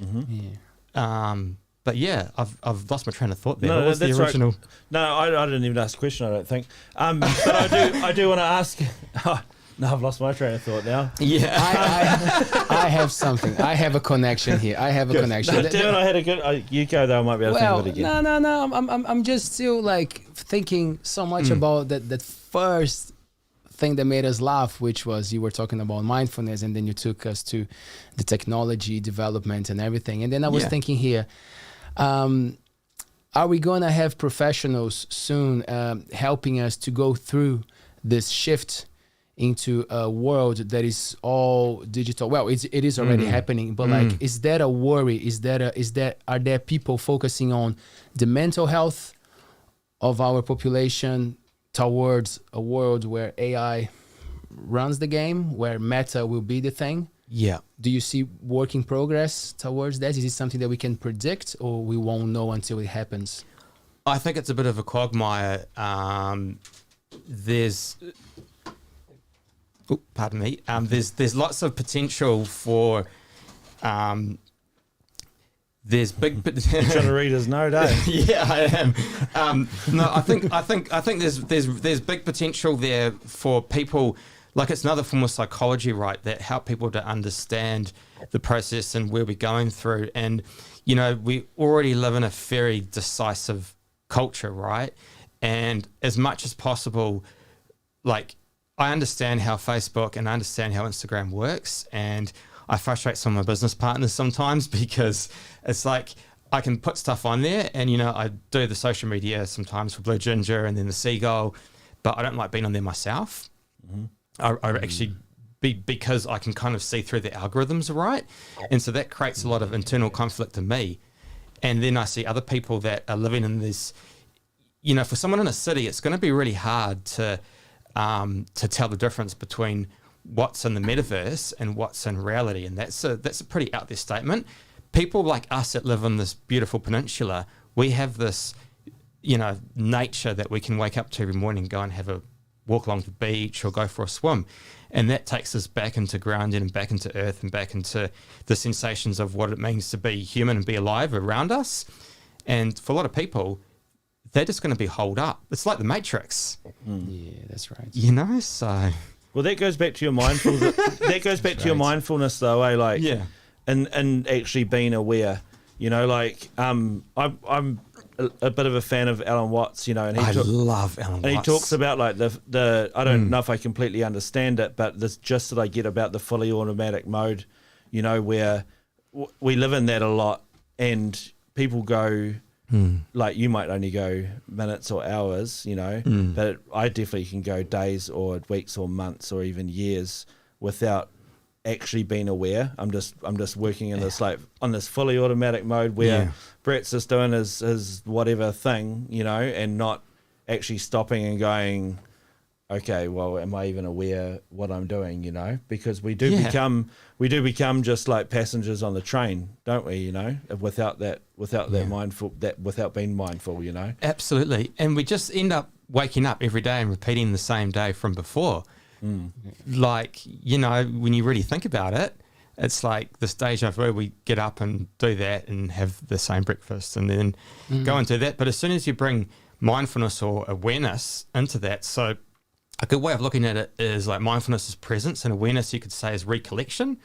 D: But yeah, I've lost my train of thought there.
C: No,
D: what was the
C: that's
D: original?
C: right. No, I didn't even ask a question, I don't think. But I do want to ask. No, I've lost my train of thought now.
D: Yeah,
B: I have something. I have a connection here. I have a connection.
C: No, damn it, I had a good. You go though. I might be able to think of it again.
B: No. I'm just still like thinking so much about that first thing that made us laugh, which was you were talking about mindfulness, and then you took us to the technology development and everything. And then I was thinking here, are we going to have professionals soon helping us to go through this shift into a world that is all digital? Well, it is already happening, but like, is that a worry? Are there people focusing on the mental health of our population towards a world where AI runs the game, where meta will be the thing?
D: Yeah.
B: Do you see work in progress towards that? Is it something that we can predict, or we won't know until it happens?
D: I think it's a bit of a quagmire. There's lots of potential for there's big.
C: You're trying to read his note, eh?
D: Yeah, I am. No, I think there's big potential there for people. Like, it's another form of psychology, right? That help people to understand the process and where we're going through. And we already live in a very decisive culture, right? And as much as possible, like, I understand how Facebook and I understand how Instagram works, and I frustrate some of my business partners sometimes because it's like I can put stuff on there and, I do the social media sometimes for Blue Ginger and then the Seagull, but I don't like being on there myself. Mm-hmm. I actually, because I can kind of see through the algorithms, right? And so that creates a lot of internal conflict in me. And then I see other people that are living in this, for someone in a city, it's going to be really hard to tell the difference between what's in the metaverse and what's in reality. And that's a pretty out there statement. People like us that live on this beautiful peninsula, we have this, nature that we can wake up to every morning and go and have a walk along the beach or go for a swim. And that takes us back into grounding and back into earth and back into the sensations of what it means to be human and be alive around us. And for a lot of people, they're just going to be holed up. It's like the Matrix.
B: Yeah, that's right.
D: So...
C: Well, that goes back to your mindfulness. That goes back to your mindfulness, though, eh? Like,
D: yeah,
C: and actually being aware. I'm a bit of a fan of Alan Watts. And
D: I love Alan Watts.
C: And he talks about like the I don't know if I completely understand it, but this gist that I get about the fully automatic mode, where we live in that a lot, and people go. Like, you might only go minutes or hours, but I definitely can go days or weeks or months or even years without actually being aware. I'm just working in this, like, on this fully automatic mode where Brett's just doing his whatever thing, and not actually stopping and going, okay, well, am I even aware what I'm doing, because we do become just like passengers on the train, don't we, without being mindful,
D: Absolutely. And we just end up waking up every day and repeating the same day from before. Like, when you really think about it, it's like this deja vu. We get up and do that and have the same breakfast and then go and do that. But as soon as you bring mindfulness or awareness into that, so a good way of looking at it is like mindfulness is presence and awareness, you could say, is recollection.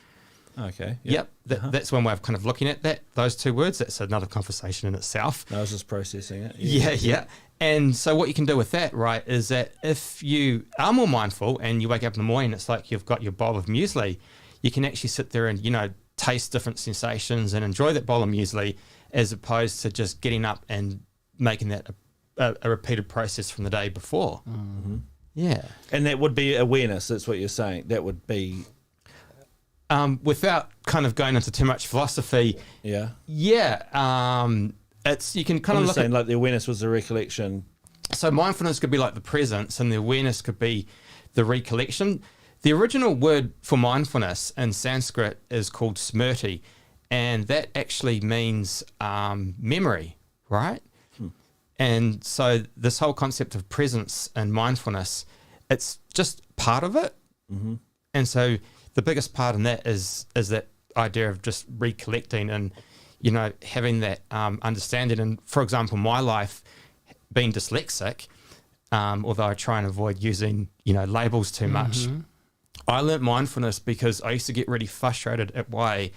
C: Okay.
D: Yep. That's one way of kind of looking at that, those two words. That's another conversation in itself.
C: I was just processing it.
D: Yeah. And so what you can do with that, right, is that if you are more mindful and you wake up in the morning, it's like you've got your bowl of muesli, you can actually sit there and, taste different sensations and enjoy that bowl of muesli, as opposed to just getting up and making that a repeated process from the day before.
C: Mm-hmm.
D: Yeah.
C: And that would be awareness, that's what you're saying. That would be...
D: without kind of going into too much philosophy.
C: Yeah.
D: Yeah. It's, you can kind of look
C: at... like the awareness was the recollection.
D: So mindfulness could be like the presence and the awareness could be the recollection. The original word for mindfulness in Sanskrit is called smrti, and that actually means memory, right? And so this whole concept of presence and mindfulness, it's just part of it. Mm-hmm. And so the biggest part in that is that idea of just recollecting and, having that understanding. And for example, my life being dyslexic, although I try and avoid using, labels too much, I learnt mindfulness because I used to get really frustrated at why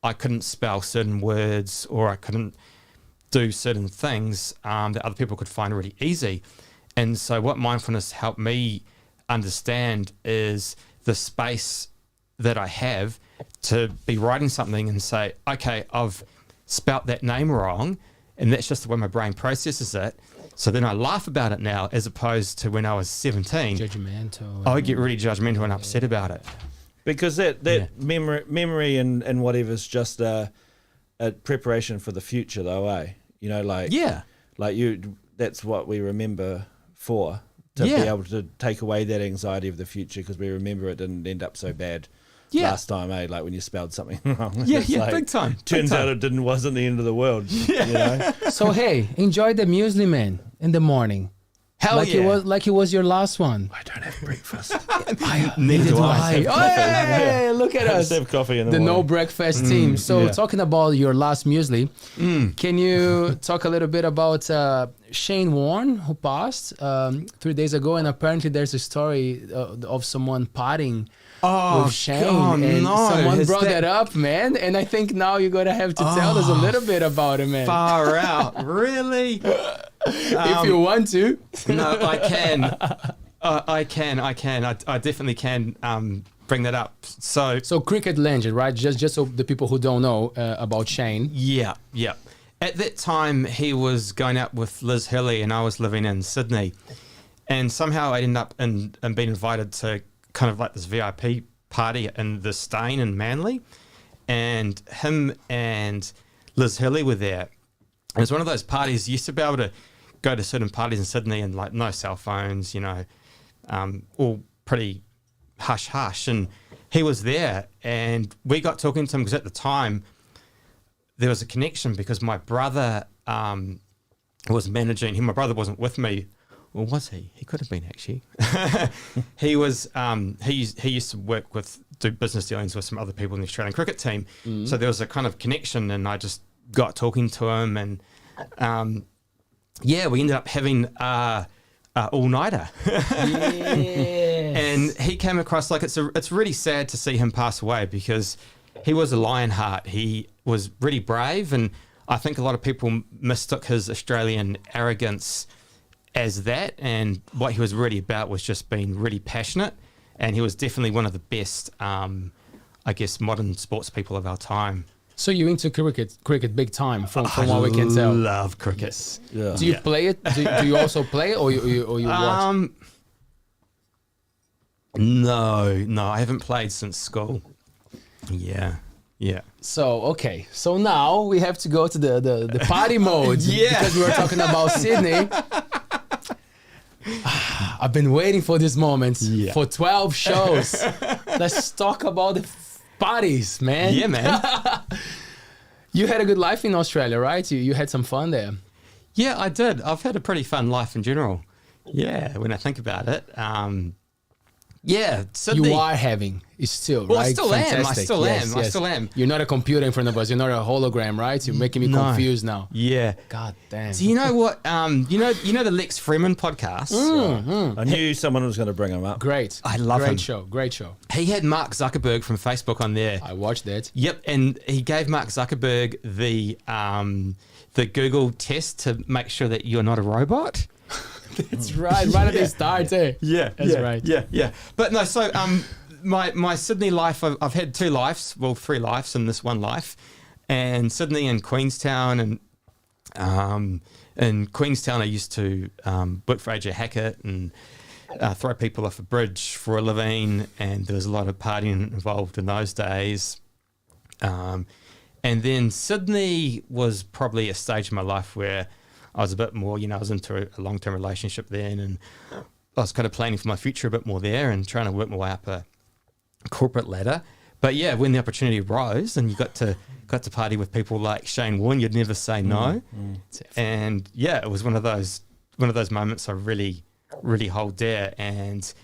D: I couldn't spell certain words or I couldn't do certain things that other people could find really easy. And so what mindfulness helped me understand is the space that I have to be writing something and say, okay, I've spelt that name wrong, and that's just the way my brain processes it. So then I laugh about it now, as opposed to when I was 17.
B: Judgmental.
D: I would get really judgmental and upset about it.
C: Because that memory and whatever is just a preparation for the future, though, eh? That's what we remember for, to be able to take away that anxiety of the future, because we remember it didn't end up so bad last time, eh? Like when you spelled something wrong.
D: Big time.
C: Turns out it wasn't the end of the world.
B: So hey, enjoy the muesli, man, in the morning.
D: Hell
B: like
D: yeah.
B: It was your last one.
C: I don't have breakfast.
D: Neither do I.
B: Oh, hey, look at us.
C: Have coffee in the
B: The
C: morning.
B: no breakfast team. So
C: yeah.
B: talking about your last muesli, can you talk a little bit about Shane Warne, who passed 3 days ago, and apparently there's a story of someone partying with Shane, and someone brought that up, man. And I think now you're gonna have to tell us a little bit about it, man.
D: Far out, really?
B: If you want to.
D: No, I can. I can. I definitely can bring that up. So
B: cricket legend, right? Just so the people who don't know about Shane.
D: yeah. At that time, he was going out with Liz Hurley, and I was living in Sydney. And somehow I ended up and being invited to kind of like this VIP party in the Stain in Manly, and him and Liz Hurley were there. And it was one of those parties you used to be able to go to certain parties in Sydney and like no cell phones, you know, all pretty hush hush. And he was there, and we got talking to him because at the time there was a connection because my brother was managing him. My brother wasn't with me. Or was he? He could have been actually. He was. He used to do business dealings with some other people in the Australian cricket team. So there was a kind of connection, and I just got talking to him, and we ended up having all nighter. And he came across like it's really sad to see him pass away because he was a lionheart. He was really brave, and I think a lot of people mistook his Australian arrogance as that, and what he was really about was just being really passionate, and he was definitely one of the best, I guess, modern sports people of our time.
B: So you're into cricket big time, from what we can tell.
D: I love cricket.
B: Yes.
C: Yeah.
B: Do you play it? Do you also play it, or you watch?
D: No, I haven't played since school. Yeah.
B: So now we have to go to the party mode.
D: Yeah.
B: Because we were talking about Sydney. I've been waiting for this moment for 12 shows. Let's talk about the parties, man.
D: Yeah, man.
B: You had a good life in Australia, right? You had some fun there.
D: Yeah, I did. I've had a pretty fun life in general. Yeah, when I think about it. Sydney.
B: You are having it still,
D: Well,
B: right?
D: I still
B: Fantastic.
D: am. I still am.
B: You're not a computer in front of us. You're not a hologram, right? You're making me confused now.
D: Yeah.
B: God damn.
D: Do you know what? You know the Lex Freeman podcast.
C: I knew someone was going to bring him up.
B: Great.
D: I love him.
B: Great show.
D: He had Mark Zuckerberg from Facebook on there.
B: I watched that.
D: Yep, and he gave Mark Zuckerberg the Google test to make sure that you're not a robot.
B: That's right. Right at the start, eh?
D: Yeah,
B: That's right.
D: Yeah. But no, so my Sydney life, I've had 2 lives, well, 3 lives in this one life, and Sydney and Queenstown, and in Queenstown I used to work for AJ Hackett and throw people off a bridge for a living, and there was a lot of partying involved in those days. And then Sydney was probably a stage in my life where I was a bit more, I was into a long-term relationship then, and I was kind of planning for my future a bit more there and trying to work my way up a corporate ladder. But yeah, when the opportunity arose and you got to party with people like Shane Warne, you'd never say no. And yeah, it was one of those moments I really, really hold dear. And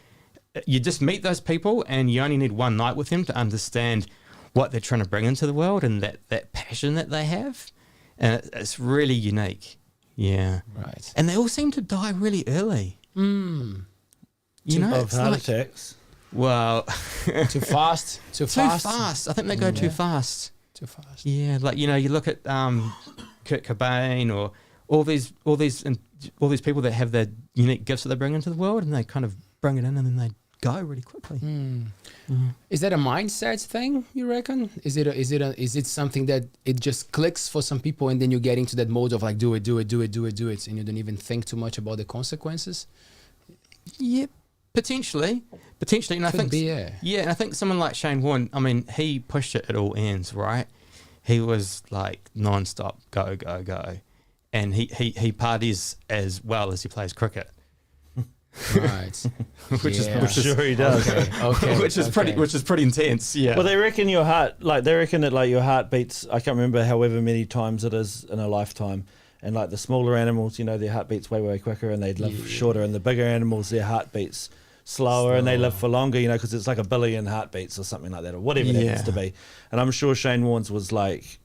D: you just meet those people, and you only need one night with them to understand what they're trying to bring into the world and that passion that they have. And it's really unique. Yeah.
B: Right.
D: And they all seem to die really early.
C: Of
D: it's
C: heart
D: like,
C: attacks.
D: well,
B: Too fast.
D: too fast. I think they go too fast.
B: Too fast.
D: Yeah, like you look at Kurt Cobain or all these people that have their unique gifts that they bring into the world, and they kind of bring it in and then they go really quickly.
B: Is that a mindset thing, you reckon? Is it something that it just clicks for some people, and then you get into that mode of like do it, and you don't even think too much about the consequences?
D: Yeah, potentially, and I think and I think someone like Shane Warne, I mean, he pushed it at all ends, right? He was like non-stop, go, and he parties as well as he plays cricket.
B: Right.
D: which is
C: Sure he does.
B: Okay.
D: which is pretty intense. Yeah.
C: Well, they reckon your heart, that your heart beats, I can't remember however many times it is in a lifetime. And like the smaller animals, their heart beats way, way quicker and they live shorter. And the bigger animals, their heart beats slower and they live for longer, you know, because it's like 1 billion heartbeats or something like that, or whatever it happens to be. And I'm sure Shane Warne's was like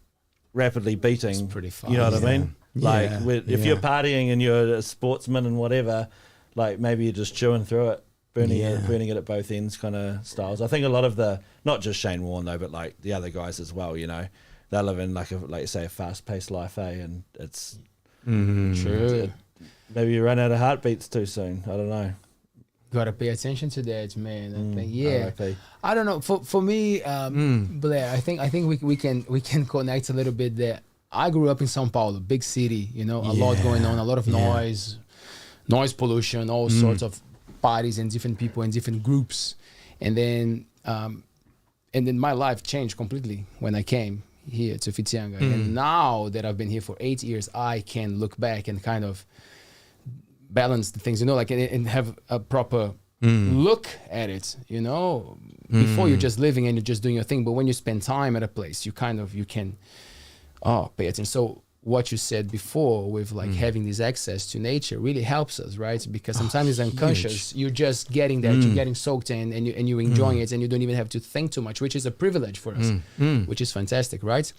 C: rapidly beating. It's
B: pretty fast.
C: You know what I mean? Like if you're
D: Yeah.
C: partying and you're a sportsman and whatever, like maybe you're just chewing through it, burning it at both ends kind of styles. I think a lot of not just Shane Warne though, but like the other guys as well, you know, they live in like you say, a fast-paced life, and it's
B: True.
C: maybe you run out of heartbeats too soon. I don't know.
B: Gotta pay attention to that, man. I think,
C: RIP.
B: I don't know. For me, Blair, I think we can connect a little bit there. I grew up in São Paulo, big city, you know, a lot going on, a lot of noise pollution, all sorts of parties and different people and different groups. And then my life changed completely when I came here to Whitianga. And now that I've been here for 8 years, I can look back and kind of balance the things, you know, like and have a proper look at it, you know. Before you're just living and you're just doing your thing, but when you spend time at a place, you can pay attention. So what you said before with like having this access to nature really helps us, right? Because sometimes it's unconscious. You're just getting that, you're getting soaked in, and you're enjoying it, and you don't even have to think too much, which is a privilege for us, which is fantastic, right?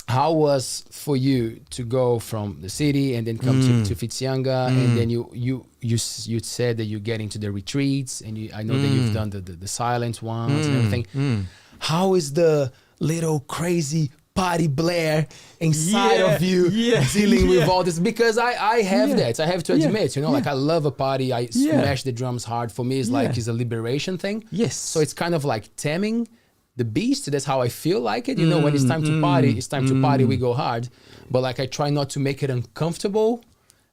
B: How was for you to go from the city and then come to Whitianga, and then you said that you get into the retreats, and I know that you've done the silent ones and everything. How is the little crazy party Blair inside of you dealing with all this? Because I have that. I have to admit, you know, like I love a party. I smash the drums hard. For me, it's like it's a liberation thing.
D: Yes.
B: So it's kind of like taming the beast. That's how I feel like it. You know, when it's time to party, it's time to party. We go hard. But like I try not to make it uncomfortable.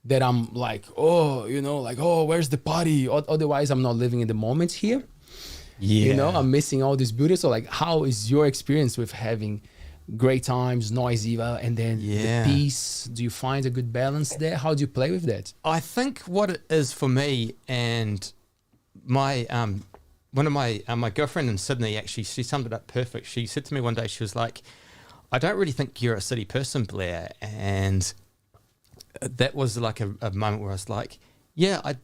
B: That I'm like, oh, you know, like, oh, where's the party? Otherwise, I'm not living in the moment here.
D: Yeah.
B: You know, I'm missing all this beauty. So like, how is your experience with having great times, noisy, and then the peace? Do you find a good balance there? How do you play with that?
D: I think what it is for me, and my one of my girlfriend in Sydney, actually, she summed it up perfect. She said to me one day, she was like, I don't really think you're a city person, Blair. And that was like a moment where I was like, yeah, I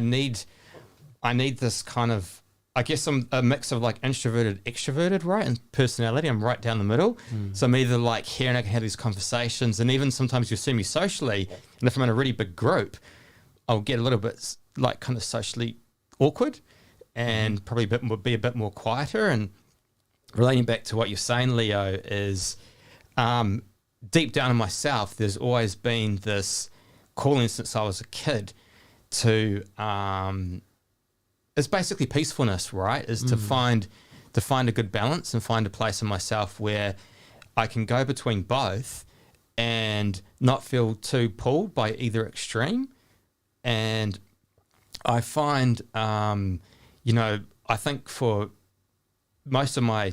D: need this kind of, I guess I'm a mix of like introverted, extroverted, right? And personality, I'm right down the middle. So I'm either like here and I can have these conversations, and even sometimes you'll see me socially, and if I'm in a really big group, I'll get a little bit like kind of socially awkward and probably be a bit more quieter. And relating back to what you're saying, Leo, is deep down in myself, there's always been this calling since I was a kid to it's basically peacefulness, right? Is to find a good balance and find a place in myself where I can go between both and not feel too pulled by either extreme. And I find, I think for most of my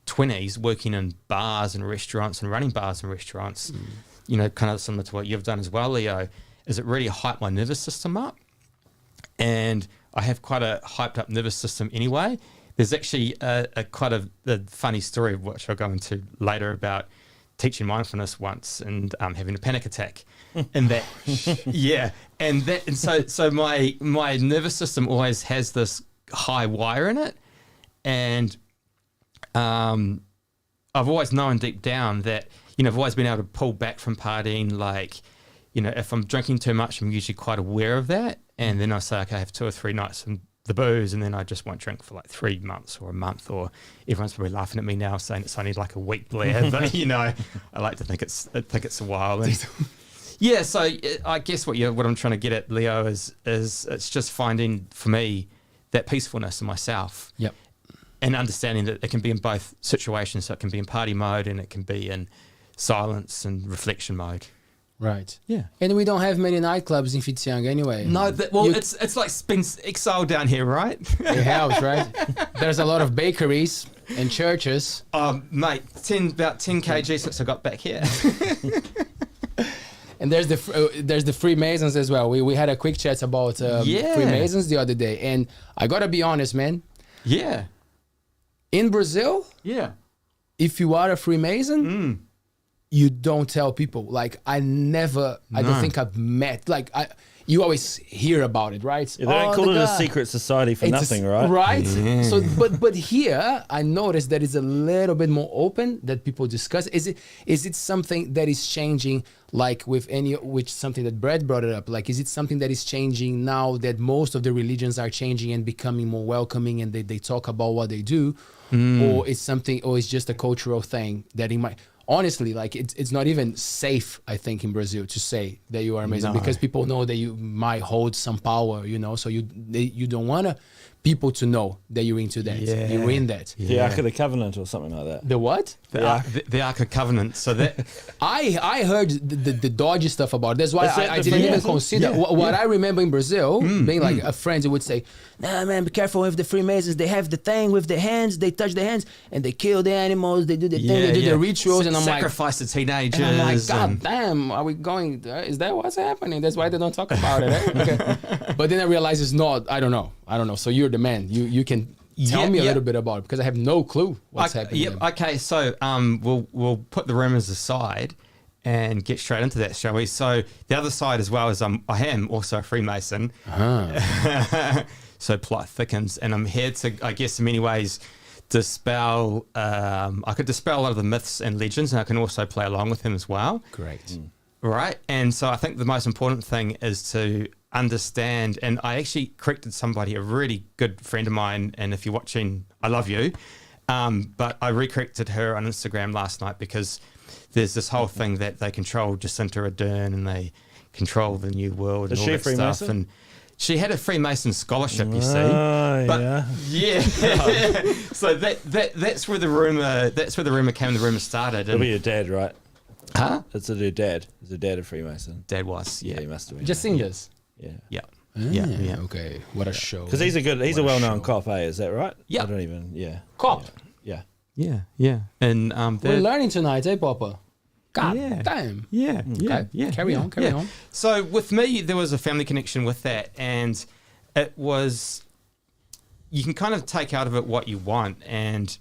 D: 20s working in bars and restaurants and running bars and restaurants, you know, kind of similar to what you've done as well, Leo, is it really hyped my nervous system up. And I have quite a hyped up nervous system anyway. There's actually a funny story, which I'll go into later, about teaching mindfulness once and having a panic attack. And that, so my nervous system always has this high wire in it. And I've always known deep down that, you know, I've always been able to pull back from partying. Like, you know, if I'm drinking too much, I'm usually quite aware of that. And then I say, okay, I have 2 or 3 nights in the booze, and then I just won't drink for like 3 months or a month. Or everyone's probably laughing at me now, saying it's only like a week, Blair. But you know, I like to think it's a while. And yeah, so I guess what I'm trying to get at, Leo, is it's just finding for me that peacefulness in myself.
B: Yep.
D: And understanding that it can be in both situations. So it can be in party mode and it can be in silence and reflection mode.
B: Right.
D: Yeah.
B: And we don't have many nightclubs in Whitianga anyway.
D: No, it's like being exiled down here, right?
B: It helps, right? There's a lot of bakeries and churches.
D: Mate, about 10 kg since I got back here.
B: And there's the Freemasons as well. We had a quick chat about Freemasons the other day, and I gotta be honest, man.
D: Yeah.
B: In Brazil,
D: Yeah.
B: if you are a Freemason, you don't tell people. Like I don't think I've met, like you always hear about it, right?
C: Yeah, they don't call it a secret society for nothing, right?
B: Right?
D: Yeah.
B: So, but here I noticed that it's a little bit more open, that people discuss. Is it something that is changing, like with something that Brad brought it up? Like, is it something that is changing now that most of the religions are changing and becoming more welcoming, and they talk about what they do, or it's just a cultural thing that it might. Honestly, like it's not even safe, I think, in Brazil to say that you are amazing, because people know that you might hold some power, so you don't want people to know that you're into that.
D: Yeah.
B: You're in that.
C: The Ark of the Covenant or something like that.
B: The what?
D: The Ark of Covenant. So that
B: I heard the dodgy stuff about it. That's why I
C: the
B: didn't even
C: Freemason?
B: consider. What I remember in Brazil, being like a friend who would say, "Nah, man, be careful with the Freemasons. They have the thing with their hands. They touch their hands and they kill the animals. They do the thing. They do the rituals." And I'm like,
D: sacrifice the teenagers.
B: and I'm like, God damn, are we going? Is that what's happening? That's why they don't talk about it. Eh? Okay. But then I realized it's not. I don't know. So you're the man. You can tell me a little bit about it, because I have no clue what's happening.
D: Yep. Okay. So we'll put the rumors aside and get straight into that, shall we? So the other side, as well, is I am also a Freemason. So plot thickens, and I'm here to, I guess, in many ways, dispel. I could dispel a lot of the myths and legends, and I can also play along with them as well.
B: Great.
D: Right. And so I think the most important thing is to understand, and I actually corrected somebody, a really good friend of mine, and if you're watching, I love you, but I re-corrected her on Instagram last night, because there's this whole thing that they control Jacinta Ardern and they control the New World and all that stuff. And she had a Freemason scholarship, you see. But yeah. So that's where the rumor came. The rumor started.
C: It'll be your dad, right?
D: Huh?
C: It's your dad. Is your dad a Freemason?
D: Dad was.
C: Yeah, he must have been.
B: Jacinta's.
C: Yeah.
D: Yeah.
B: Yeah. Okay. What a show.
C: Because he's a well-known cop, Is that right?
D: Yeah.
C: I don't even. Yeah.
B: Cop.
C: Yeah.
D: Yeah. And
B: we're learning tonight, eh, Papa? God damn.
D: Yeah.
B: Okay.
D: Yeah.
B: Carry on.
D: So with me, there was a family connection with that, and it was, you can kind of take out of it what you want, and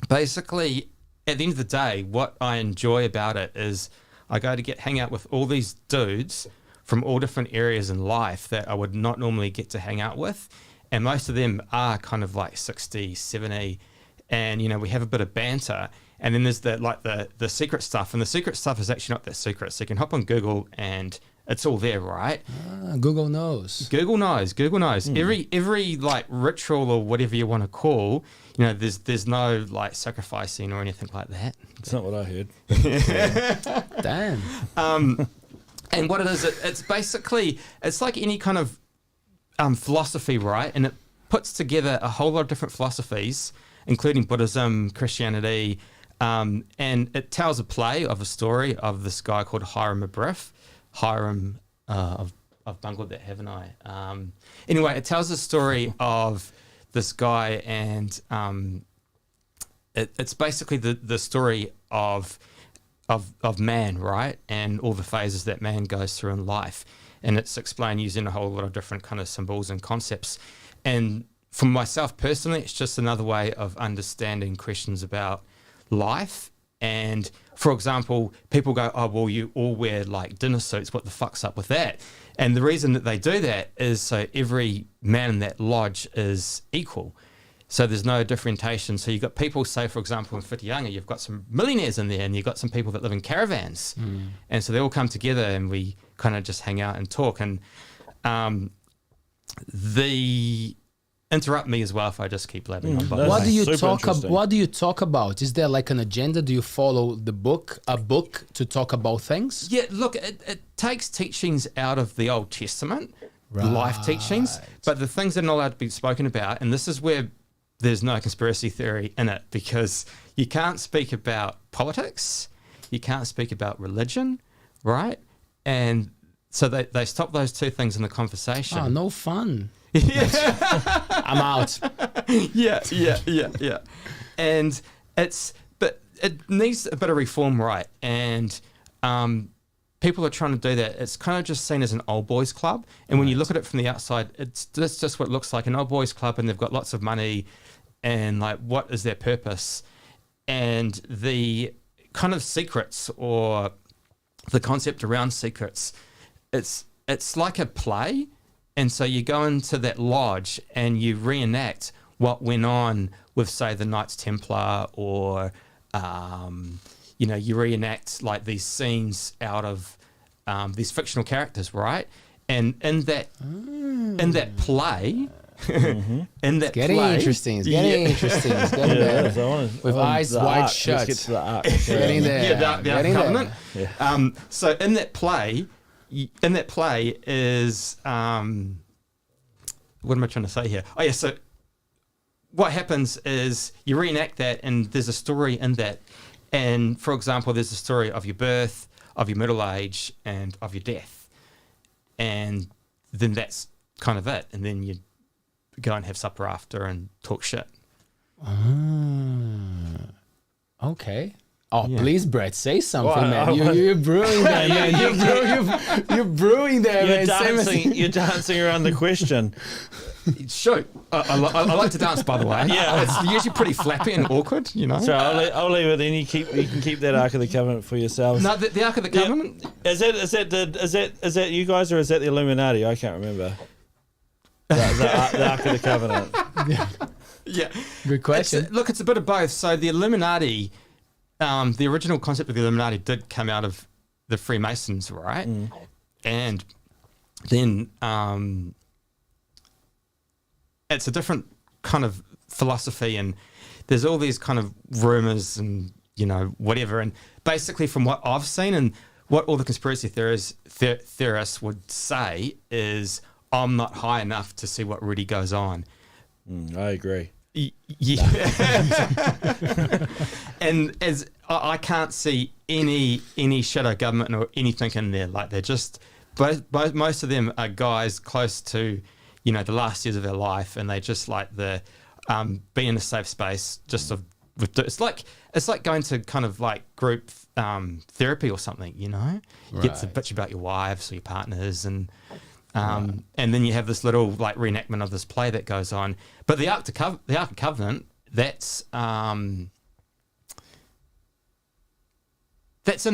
D: basically at the end of the day, what I enjoy about it is I go to hang out with all these dudes from all different areas in life that I would not normally get to hang out with, and most of them are kind of like 60, 70, and we have a bit of banter. And then there's the secret stuff, and the secret stuff is actually not that secret. So you can hop on Google and it's all there, right?
B: Google knows.
D: Google knows. Every like ritual or whatever you want to call, there's no like sacrificing or anything like that.
C: That's not what I heard.
B: Damn.
D: And what it is, it's basically, it's like any kind of philosophy, right? And it puts together a whole lot of different philosophies, including Buddhism, Christianity, and it tells a play of a story of this guy called Hiram Abriff. Hiram, I've bungled that, haven't I? Anyway, it tells the story of this guy, and it's basically the story of man, right? And all the phases that man goes through in life. And it's explained using a whole lot of different kind of symbols and concepts. And for myself personally, it's just another way of understanding questions about life. And for example, people go, "Oh, well, you all wear like dinner suits. What the fuck's up with that?" And the reason that they do that is so every man in that lodge is equal. So there's no differentiation. So you've got people, say, for example, in Whitianga, you've got some millionaires in there, and you've got some people that live in caravans. And so they all come together and we kind of just hang out and talk. And interrupt me as well if I just keep blabbing on. But
B: What do you
C: super
B: talk about?
C: interesting.
B: What do you talk about? Is there like an agenda? Do you follow a book to talk about things?
D: yeah, look, it takes teachings out of the Old Testament, life teachings, but the things that are not allowed to be spoken about, and this is where there's no conspiracy theory in it, because you can't speak about politics, you can't speak about religion, right? And so they stop those two things in the conversation.
B: Oh, no fun.
D: Yeah.
B: I'm out.
D: Yeah. And but it needs a bit of reform, right? And people are trying to do that. It's kind of just seen as an old boys club. And when you look at it from the outside, that's just what it looks like, an old boys club, and they've got lots of money, and like, what is their purpose? And the kind of secrets or the concept around secrets, it's like a play. And so you go into that lodge and you reenact what went on with, say, the Knights Templar, or, you reenact like these scenes out of these fictional characters, right? And in that play,
B: it's getting interesting. It's getting interesting. It's getting there. With eyes wide shut.
C: Let's get to the art.
B: Getting there.
D: The Ark Covenant. Yeah. So in that play is what am I trying to say here? Oh yeah, so what happens is you reenact that, and there's a story in that. And for example, there's a story of your birth, of your middle age, and of your death. And then that's kind of it. And then you go and have supper after and talk shit.
B: Okay. Oh,
D: Yeah.
B: please, Brett, say something,
C: Well,
B: man. You're brewing there, man. You're brewing there,
C: You're
B: man.
C: you're dancing around the question.
D: Shoot. I like to dance, by the way.
C: Yeah.
D: It's usually pretty flappy and awkward, you know.
C: So I'll leave it. Then you can keep that Ark of the Covenant for yourselves.
D: No, the Ark of the Covenant.
C: Is that you guys, or is that the Illuminati? I can't remember. The Ark of the Covenant.
D: Yeah.
B: Good question.
D: It's a bit of both. So the Illuminati, the original concept of the Illuminati did come out of the Freemasons, right? And then it's a different kind of philosophy, and there's all these kind of rumors and, whatever. And basically from what I've seen and what all the conspiracy theorists would say is, I'm not high enough to see what really goes on.
C: I agree.
D: Yeah. And as I can't see any shadow government or anything in there. Like, they're just, most of them are guys close to, the last years of their life, and they just like the be in a safe space. Just it's like going to kind of like group therapy or something. You get to bitch about your wives or your partners, and then you have this little like reenactment of this play that goes on. But the Ark of Covenant, that's in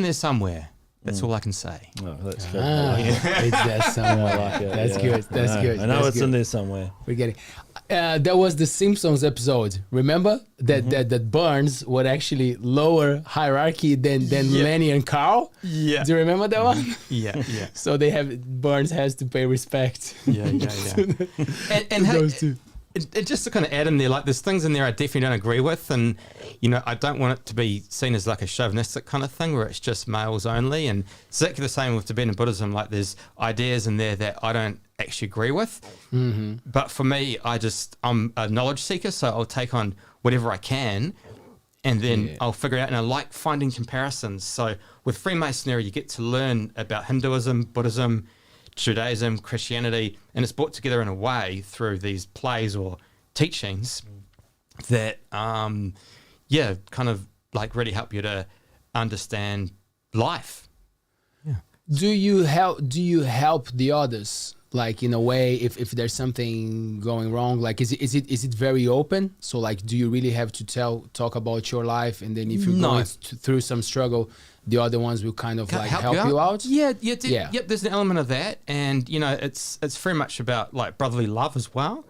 D: there somewhere. That's all I can say.
C: Oh, that's good.
B: It's there somewhere.
C: I like it.
B: That's good. That's good.
C: I know
B: That's
C: it's
B: good.
C: in there somewhere.
B: We're getting. There was the Simpsons episode. Remember that Burns would actually lower hierarchy than Lenny and Carl.
D: Yeah.
B: Do you remember that one?
D: Yeah.
B: So Burns has to pay respect.
D: Yeah. and
B: Those two.
D: It just to kind of add in there, like, there's things in there I definitely don't agree with, and I don't want it to be seen as like a chauvinistic kind of thing where it's just males only. And exactly the same with Tibetan Buddhism. Like, there's ideas in there that I don't actually agree with. But for me, I'm a knowledge seeker, so I'll take on whatever I can, and then I'll figure it out. And I like finding comparisons. So with Freemasonry, you get to learn about Hinduism, Buddhism, Judaism, Christianity, and it's brought together in a way through these plays or teachings that, kind of like really help you to understand life. Yeah.
B: Do you help the others? Like, in a way, if there's something going wrong, like, is it very open? So, like, do you really have to talk about your life, and then if you're going through some struggle, the other ones will kind of like help you out?
D: Yeah. Yep. There's an element of that, and it's very much about like brotherly love as well.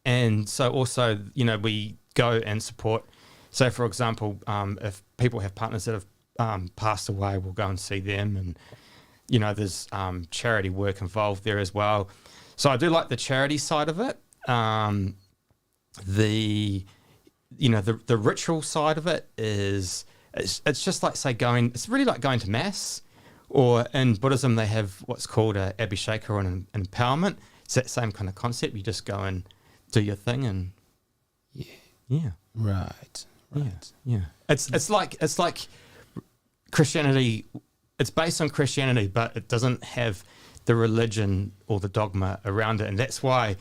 D: And so also, we go and support. So, for example, if people have partners that have passed away, we'll go and see them, and there's charity work involved there as well. So I do like the charity side of it. The ritual side of it is. It's just like, say, it's really like going to mass, or in Buddhism they have what's called a abhisheka or an empowerment. It's that same kind of concept. You just go and do your thing, and
B: Right.
D: Yeah. It's like Christianity. It's based on Christianity, but it doesn't have the religion or the dogma around it, and that's why,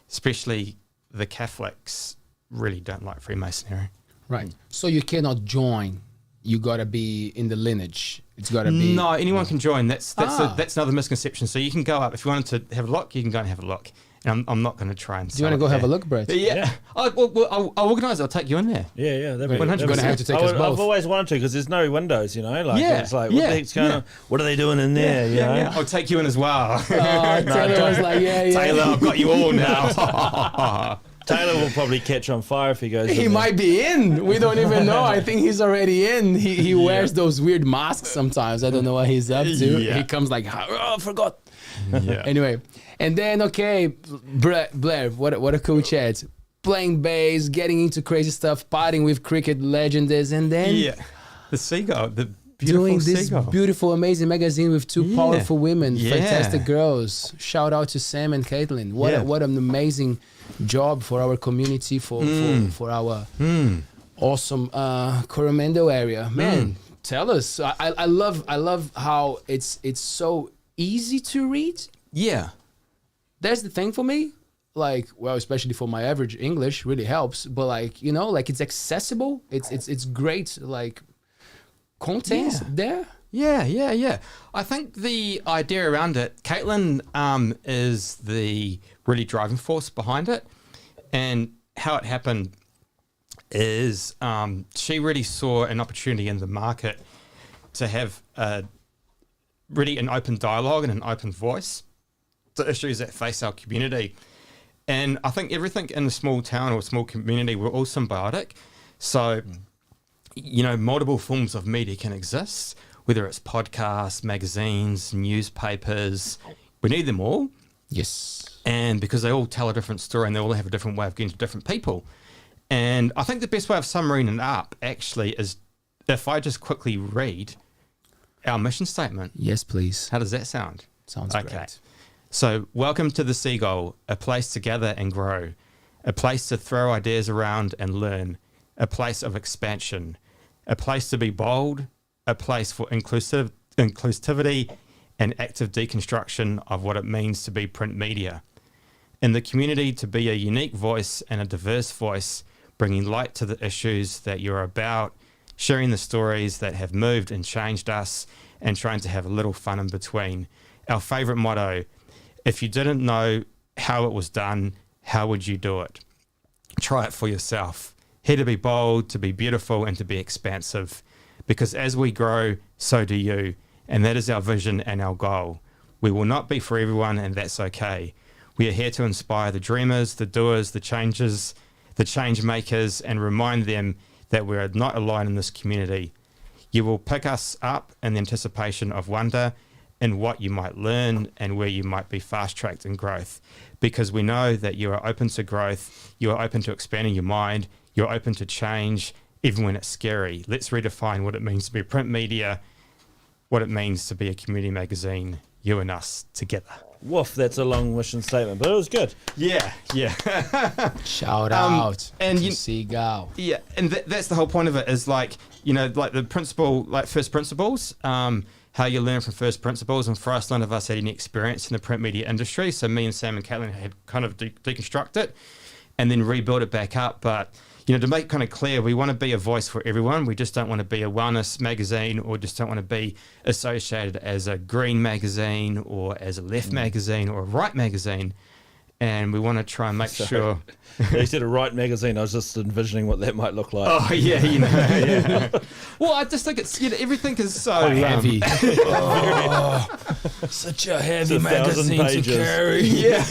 D: especially the Catholics, really don't like Freemasonry.
B: Right. So you cannot join. You gotta be in the lineage. It's gotta be.
D: No, anyone can join. That's another misconception. So you can go up if you wanted to have a look. You can go and have a look, And I'm not going to try and.
B: Do you want to go have a look, Brett?
D: Yeah. I'll organise it. I'll take you in there.
C: Yeah, that'd be.
B: You're going to have to take us both.
C: I've always wanted to because there's no windows, you know. Like,
D: Yeah,
C: it's like, what the heck's going on? What are they doing in there? You know?
D: I'll take you in as well.
B: Taylor was like, yeah.
D: Taylor, I've got you all now.
C: Taylor will probably catch on fire if he goes.
B: He might be in. We don't even know. I think he's already in. He wears those weird masks sometimes. I don't know what he's up to.
D: Yeah.
B: He comes like, oh, I forgot.
D: Yeah.
B: Anyway, and then Blair, what a cool chat. Playing bass, getting into crazy stuff, partying with cricket legends, and then
D: the Seagull, the beautiful
B: doing this
D: Seagull.
B: beautiful, amazing magazine with two powerful women,
D: Yeah.
B: fantastic girls. Shout out to Sam and Caitlin. What an amazing job for our community, for our awesome Coromandel area. Man, tell us. I love how it's so easy to read.
D: Yeah.
B: That's the thing for me. Like, well, especially for my average English, really helps. But like, you know, like it's accessible. It's great. Like content there.
D: Yeah. I think the idea around it, Caitlin is the really driving force behind it. And how it happened is she really saw an opportunity in the market to have really an open dialogue and an open voice to issues that face our community. And I think everything in a small town or a small community, we're all symbiotic. So, you know, multiple forms of media can exist, whether it's podcasts, magazines, newspapers. We need them all.
B: Yes.
D: And because they all tell a different story and they all have a different way of getting to different people. And I think the best way of summarizing it up actually is if I just quickly read our mission statement.
B: Yes, please.
D: How does that sound?
B: Sounds great.
D: So, welcome to the Seagull, a place to gather and grow, a place to throw ideas around and learn, a place of expansion, a place to be bold, a place for inclusivity and active deconstruction of what it means to be print media. In the community, to be a unique voice and a diverse voice, bringing light to the issues that you're about, sharing the stories that have moved and changed us, and trying to have a little fun in between. Our favourite motto, if you didn't know how it was done, how would you do it? Try it for yourself. Here to be bold, to be beautiful, and to be expansive. Because as we grow, so do you. And that is our vision and our goal. We will not be for everyone, and that's okay. We are here to inspire the dreamers, the doers, the changes, the change makers, and remind them that we are not alone in this community. You will pick us up in the anticipation of wonder in what you might learn and where you might be fast-tracked in growth, because we know that you are open to growth, you are open to expanding your mind, you're open to change, even when it's scary. Let's redefine what it means to be print media, what it means to be a community magazine, you and us together.
C: Woof, that's a long mission statement, but it was good.
D: Yeah.
B: Shout out
D: and
B: to Seagull.
D: Yeah, and that's the whole point of it is like, you know, like the principle, like first principles, how you learn from first principles. And for us, none of us had any experience in the print media industry. So me and Sam and Caitlin had kind of deconstruct it and then rebuild it back up. But, you know, to make kind of clear, we want to be a voice for everyone. We just don't want to be a wellness magazine or just don't want to be associated as a green magazine or as a left magazine or a right magazine. And we want to try and make sure.
C: You said a right magazine. I was just envisioning what that might look like.
D: Oh, yeah, you know. Yeah. Well, I just think it's, you know, everything is so
B: heavy. Such a heavy magazine to carry.
D: Yeah.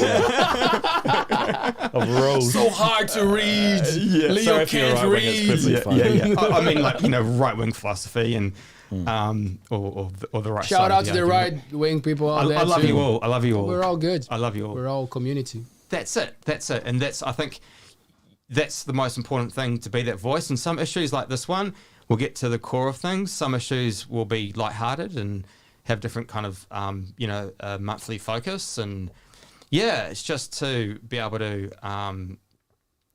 C: Of rules.
B: So hard to read. Leo
C: Sorry if you're
B: can't
C: right wing, it's
B: read.
C: perfectly fine.
D: Yeah. I mean, like, you know, right-wing philosophy and or the right side.
B: Shout out
D: of
B: to the
D: argument.
B: right-wing people out there.
D: I love
B: too.
D: you all. I love you all.
B: We're all good.
D: I love you all.
B: We're all community.
D: That's it. And that's, I think, that's the most important thing, to be that voice. And some issues like this one will get to the core of things. Some issues will be lighthearted and have different kind of, monthly focus. And yeah, it's just to be able to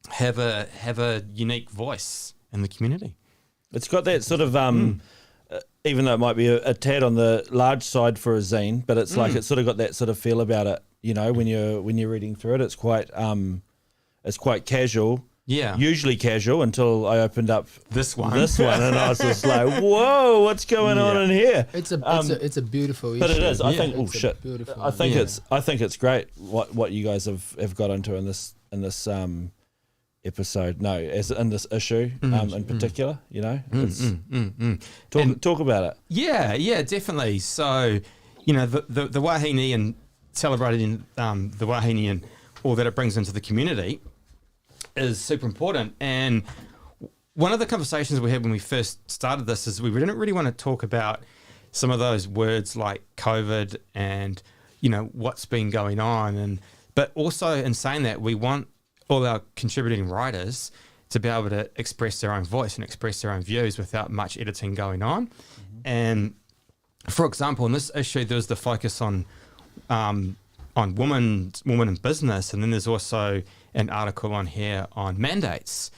D: have a unique voice in the community.
C: It's got that sort of, even though it might be a tad on the large side for a zine, but it's like it's sort of got that sort of feel about it. You know, when you're reading through it, it's quite casual,
D: Yeah.
C: Usually casual until I opened up
D: This one.
C: and I was just like, whoa, what's going on in here?
B: It's a beautiful issue.
C: But it is. I think.
B: It's
C: Oh
B: a
C: shit!
B: beautiful
C: I think
B: one.
C: I think it's great what you guys have got into in this episode. No, as in this issue in particular. You know, talk about it.
D: Yeah, definitely. So, you know, the wahine and celebrating the wahine and all that it brings into the community is super important. And one of the conversations we had when we first started this is we didn't really want to talk about some of those words like COVID and, you know, what's been going on. But also in saying that, we want all our contributing writers to be able to express their own voice and express their own views without much editing going on. And for example, in this issue, there's the focus on woman in business, and then there's also an article on here on mandates,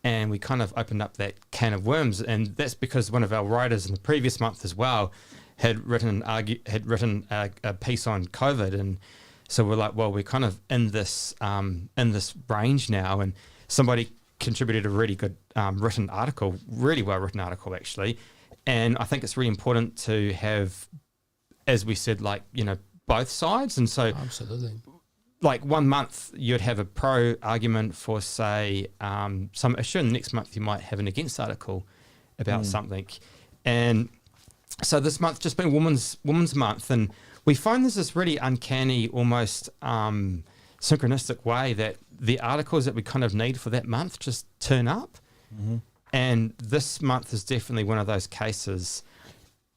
D: and we kind of opened up that can of worms, and that's because one of our writers in the previous month as well had written a piece on COVID, and so we're like, well, we're kind of in this range now, and somebody contributed a really good written article, really well written article actually, and I think it's really important to have, as we said, like, you know, both sides. And so
B: Absolutely.
D: like 1 month you'd have a pro argument for, say, some issue, and the next month you might have an against article about something. And so this month just been Women's Month, and we find there's this really uncanny, almost synchronistic way that the articles that we kind of need for that month just turn up. And this month is definitely one of those cases,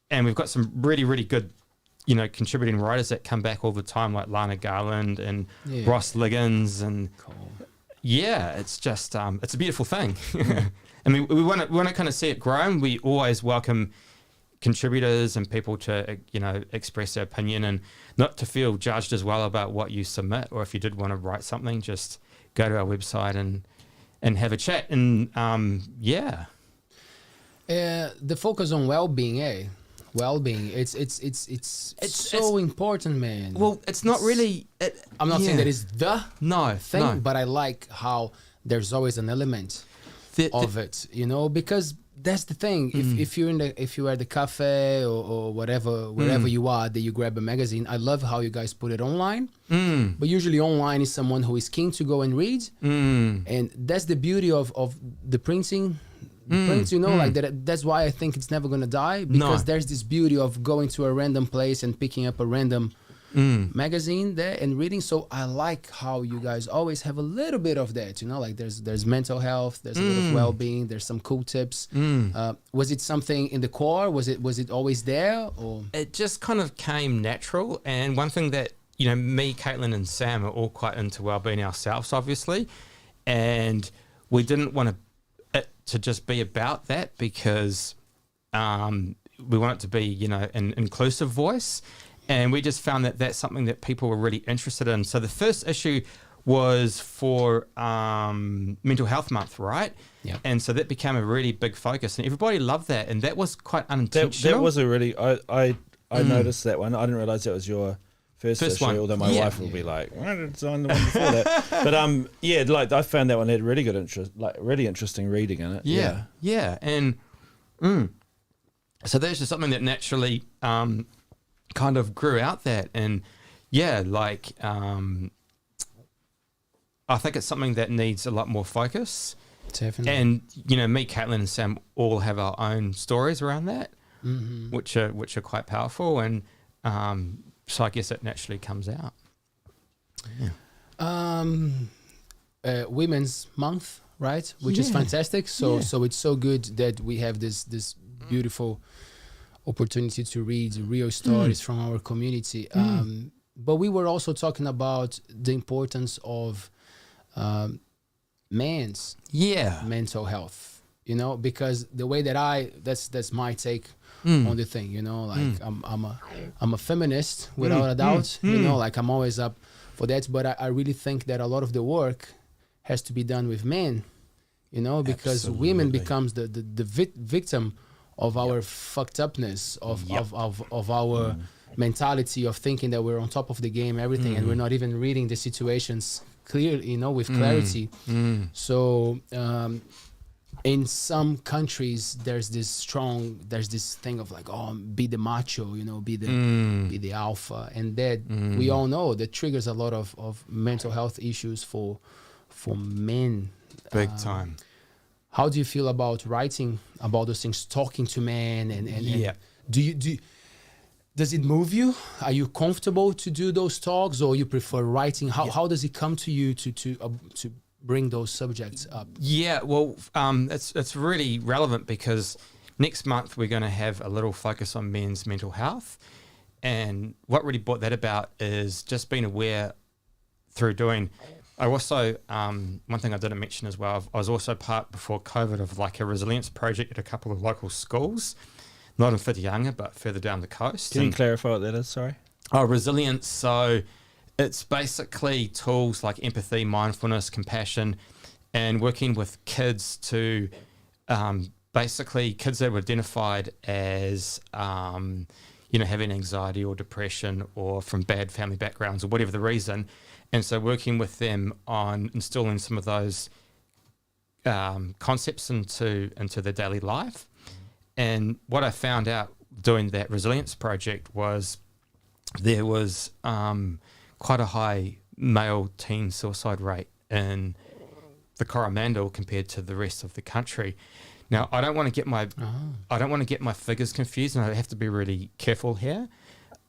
D: and we've got some really, really good, you know, contributing writers that come back all the time, like Lana Garland and Ross Liggins, and it's just it's a beautiful thing. I mean, we want to kind of see it grow, and we always welcome contributors and people to, you know, express their opinion and not to feel judged as well about what you submit, or if you did want to write something, just go to our website and have a chat. And
B: the focus on well-being, well-being, it's so important, man.
D: Well, it's not really.
B: I'm not saying that it's the thing,
D: no.
B: but I like how there's always an element of it, you know, because that's the thing. If you're at the cafe or whatever, wherever you are, that you grab a magazine. I love how you guys put it online, but usually online is someone who is keen to go and read, and that's the beauty of the printing. Prints, you know, like that. That's why I think it's never gonna die, because there's this beauty of going to a random place and picking up a random magazine there and reading. So I like how you guys always have a little bit of that, you know, like there's mental health, there's a bit of well-being, there's some cool tips. Was it something in the core? Was it always there, or
D: it just kind of came natural? And one thing that, you know, me, Caitlin, and Sam are all quite into well-being ourselves, obviously, and we didn't want it to just be about that, because we want it to be, you know, an inclusive voice. And we just found that that's something that people were really interested in. So the first issue was for Mental Health Month, right?
B: Yeah.
D: And so that became a really big focus, and everybody loved that. And that was quite unintentional.
C: That was a really, I noticed that one. I didn't realize that was your first issue,
D: one.
C: although my wife will be like, why did it sign the one before that? But like I found that one had really good interest, like really interesting reading in it.
D: Yeah. And so there's just something that naturally kind of grew out that. And I think it's something that needs a lot more focus.
B: definitely?
D: And, you know, me, Caitlin, and Sam all have our own stories around that, which are quite powerful. And so I guess it naturally comes out.
B: Women's Month, right? Which is fantastic. So it's so good that we have this beautiful opportunity to read real stories from our community. But we were also talking about the importance of men's mental health, you know, because the way that that's my take on the thing, you know, like I'm a feminist without a doubt, you know, like I'm always up for that, but I really think that a lot of the work has to be done with men, you know, because women becomes the victim of our fucked upness, of our mentality of thinking that we're on top of the game, everything, and we're not even reading the situations clearly, you know, with clarity. So in some countries, there's this thing of like, oh, be the macho, you know, be the alpha, and that we all know that triggers a lot of mental health issues for men.
D: Big time.
B: How do you feel about writing about those things, talking to men, and does it move you? Are you comfortable to do those talks, or you prefer writing? How does it come to you to bring those subjects up?
D: Yeah, well, it's really relevant because next month we're going to have a little focus on men's mental health, and what really brought that about is just being aware through doing. I also, one thing I didn't mention as well, I was also part before COVID of like a resilience project at a couple of local schools, not in Whitianga, but further down the coast.
C: Can you clarify what that is? Sorry.
D: Oh, resilience. So it's basically tools like empathy, mindfulness, compassion, and working with kids to basically kids that were identified as, having anxiety or depression or from bad family backgrounds or whatever the reason. And so working with them on installing some of those concepts into their daily life. And what I found out doing that resilience project was there was quite a high male teen suicide rate in the Coromandel compared to the rest of the country. Now, I don't want to get my figures confused, and I have to be really careful here.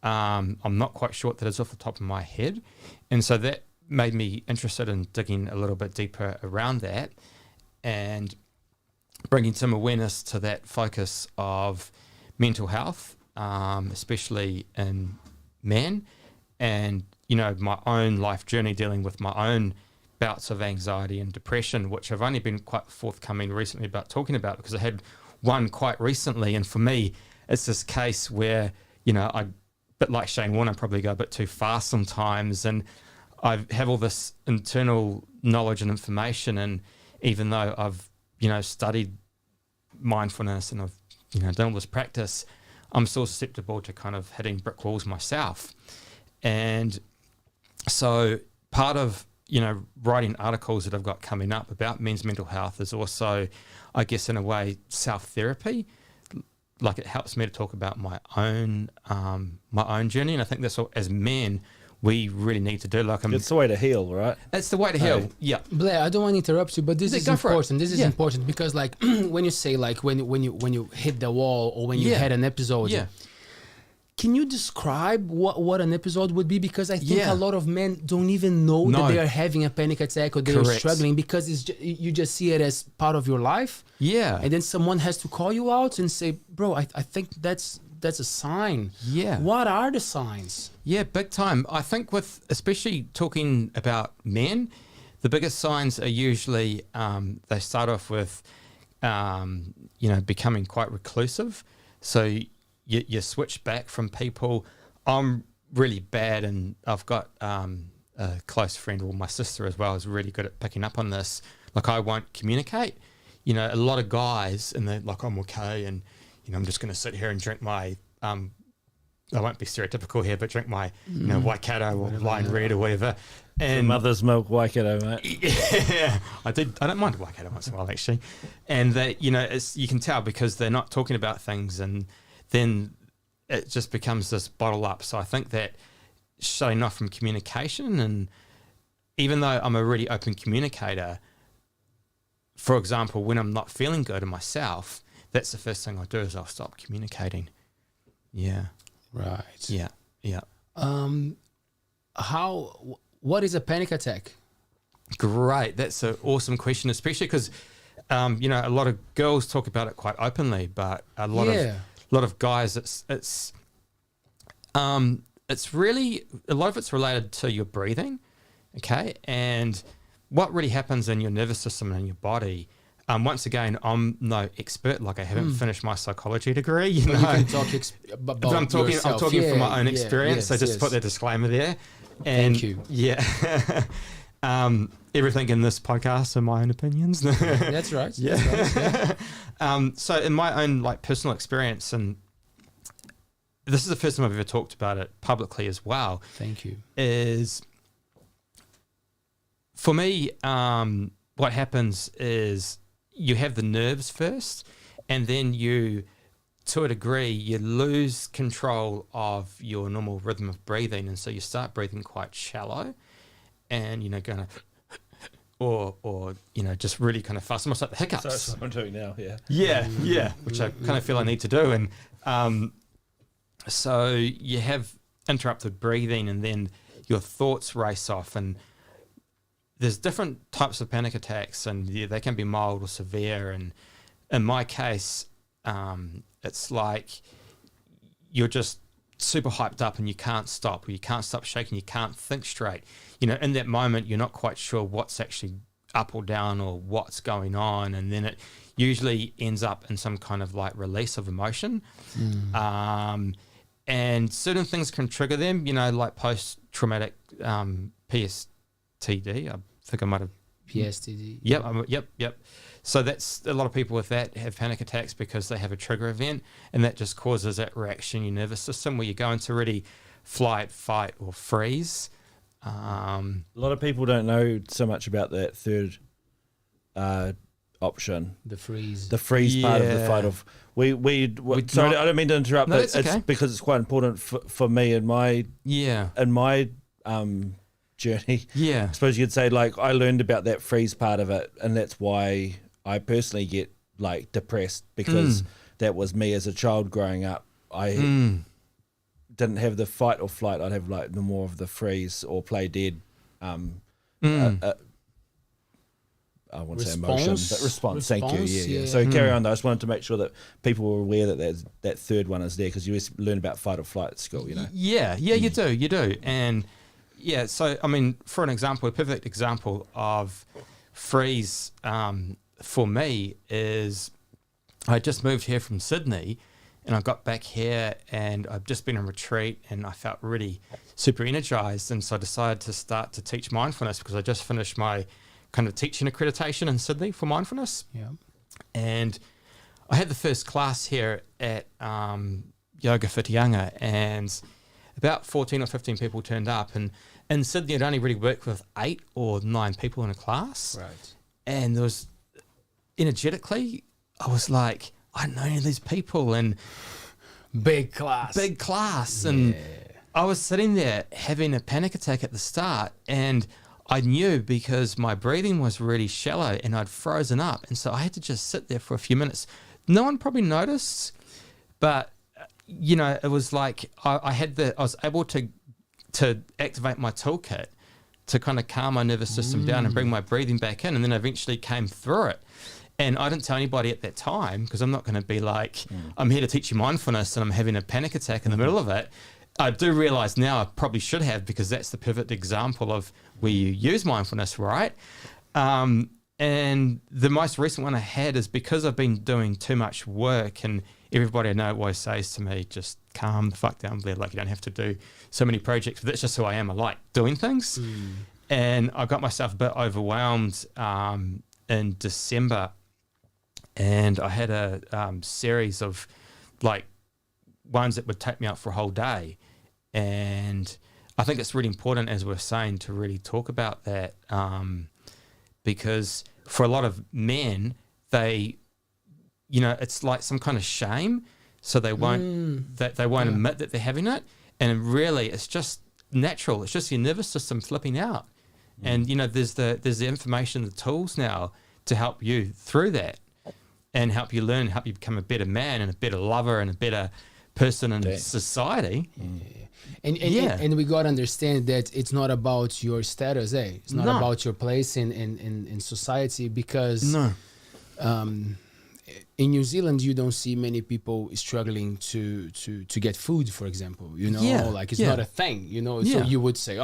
D: I'm not quite sure what that is off the top of my head, and so that made me interested in digging a little bit deeper around that and bringing some awareness to that focus of mental health, especially in men, and my own life journey dealing with my own bouts of anxiety and depression, which I've only been quite forthcoming recently about talking about because I had one quite recently, and for me, it's this case where I, bit like Shane Warne, I probably go a bit too fast sometimes, and I have all this internal knowledge and information, and even though I've studied mindfulness and I've done all this practice, I'm still susceptible to kind of hitting brick walls myself. And so part of writing articles that I've got coming up about men's mental health is also, I guess, in a way, self-therapy. Like, it helps me to talk about my own journey, and I think that's what, as men, we really need to do.
C: It's the way to heal, right?
D: It's the way to heal. Yeah.
B: Blair, I don't want to interrupt you, but this is important. This is important because, like, when you say, like, when you hit the wall or when you had an episode, can you describe what an episode would be? Because I think a lot of men don't even know that they are having a panic attack or they're struggling because you just see it as part of your life. Yeah. And then someone has to call you out and say, bro, I think that's a sign. Yeah. What are the signs?
D: Yeah, big time. I think especially talking about men, the biggest signs are usually they start off with, becoming quite reclusive. So you switch back from people. I'm really bad, and I've got a close friend, or my sister as well, is really good at picking up on this. Like, I won't communicate. A lot of guys, and they're like, I'm okay, and I'm just going to sit here and drink my, I won't be stereotypical here, but drink my, Waikato or Lion Red or whatever. And
C: mother's milk Waikato, mate.
D: Yeah, I don't mind Waikato once in a while, actually. And that, you can tell because they're not talking about things, and then it just becomes this bottle up. So I think that shutting off from communication, and even though I'm a really open communicator, for example, when I'm not feeling good in myself, that's the first thing I do is I'll stop communicating. Yeah.
B: Right.
D: Yeah. Yeah.
B: What is a panic attack?
D: Great. That's an awesome question, especially because, a lot of girls talk about it quite openly, but a lot of guys, it's really, a lot of it's related to your breathing, okay? And what really happens in your nervous system and in your body. Once again, I'm no expert, like I haven't finished my psychology degree. You can talk about I'm talking from my own experience, so just put that disclaimer there. And
B: thank you.
D: Yeah. Everything in this podcast are my own opinions.
B: That's right.
D: Yeah.
B: That's right, yeah.
D: So in my own personal experience, and this is the first time I've ever talked about it publicly as well.
B: Thank you.
D: Is For me, what happens is you have the nerves first, and then you, to a degree, you lose control of your normal rhythm of breathing, and so you start breathing quite shallow, and going to, or just really kind of fast, almost like the hiccups.
C: So that's what I'm doing now.
D: Yeah, which I kind of feel I need to do, and so you have interrupted breathing, and then your thoughts race off, and there's different types of panic attacks, and they can be mild or severe. And in my case, it's like you're just super hyped up and you can't stop, or you can't stop shaking, you can't think straight. In that moment, you're not quite sure what's actually up or down or what's going on, and then it usually ends up in some kind of like release of emotion. And certain things can trigger them, like post-traumatic PSTD. I think I might have...
B: PSTD.
D: Yep. So that's a lot of people with that have panic attacks because they have a trigger event, and that just causes that reaction in your nervous system where you go into really flight, fight, or freeze.
C: A lot of people don't know so much about that third option.
B: The freeze.
C: The freeze part of the fight of... Sorry, I don't mean to interrupt,
D: No,
C: but
D: it's okay.
C: because it's quite important for me in my journey.
D: Yeah.
C: I suppose you could say, like, I learned about that freeze part of it, and that's why I personally get like depressed, because that was me as a child growing up. I didn't have the fight or flight. I'd have like the more of the freeze or play dead. I won't say emotion, but response. Thank you. Yeah. So carry on though. I just wanted to make sure that people were aware that that third one is there, because you always learn about fight or flight at school,
D: Yeah, you do. And yeah, so I mean, for an example, a perfect example of freeze for me is I just moved here from Sydney, and I got back here and I've just been on retreat, and I felt really super energized, and so I decided to start to teach mindfulness because I just finished my kind of teaching accreditation in Sydney for mindfulness.
B: Yeah.
D: And I had the first class here at Yoga Whitianga, and about 14 or 15 people turned up, and in Sydney I'd only really worked with 8 or 9 people in a class.
B: Right.
D: And there was, energetically, I was like, I don't know any of these people, and
B: Big class.
D: And I was sitting there having a panic attack at the start, and I knew because my breathing was really shallow and I'd frozen up. And so I had to just sit there for a few minutes. No one probably noticed, but it was like I was able to activate my toolkit to kind of calm my nervous system down and bring my breathing back in, and then eventually came through it. And I didn't tell anybody at that time, because I'm not going to be like, I'm here to teach you mindfulness and I'm having a panic attack in the middle of it. I do realize now I probably should have, because that's the perfect example of where you use mindfulness, right? And the most recent one I had is because I've been doing too much work, and everybody I know always says to me, just calm the fuck down, Blair. Like, you don't have to do so many projects, but that's just who I am. I like doing things. And I got myself a bit overwhelmed in December, and I had a series of like ones that would take me out for a whole day. And I think it's really important, as we're saying, to really talk about that, because for a lot of men, they, it's like some kind of shame, so they won't admit that they're having it, and really it's just natural. It's just your nervous system flipping out, and there's the information, the tools now to help you through that, and help you learn, help you become a better man and a better lover and a better person in society.
B: And we got to understand that it's not about your status, It's not about your place in society, because in New Zealand you don't see many people struggling to get food, for example. Like it's not a thing. So you would say,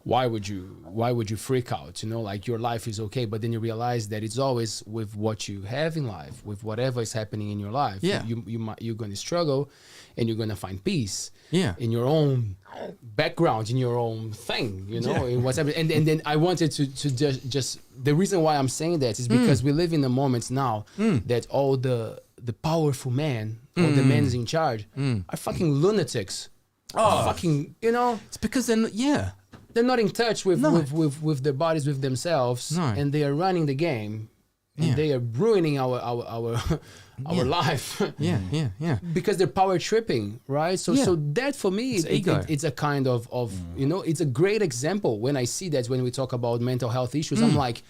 B: why would you freak out? Like your life is okay, but then you realize that it's always with what you have in life, with whatever is happening in your life. You're going to struggle, and you're going to find peace in your own background, in your own thing, in what's happening. And then I wanted to just the reason why I'm saying that is because we live in a moment now that all the powerful men, all the men in charge are fucking lunatics. Fucking,
D: It's because then,
B: they're not in touch with their bodies, with themselves,
A: No.
B: and they are running the game, and they are ruining our life.
A: Yeah.
B: Because they're power tripping, right? So
A: Yeah.
B: so that for me,
A: ego.
B: it's a kind of it's a great example when I see that when we talk about mental health issues. I'm like,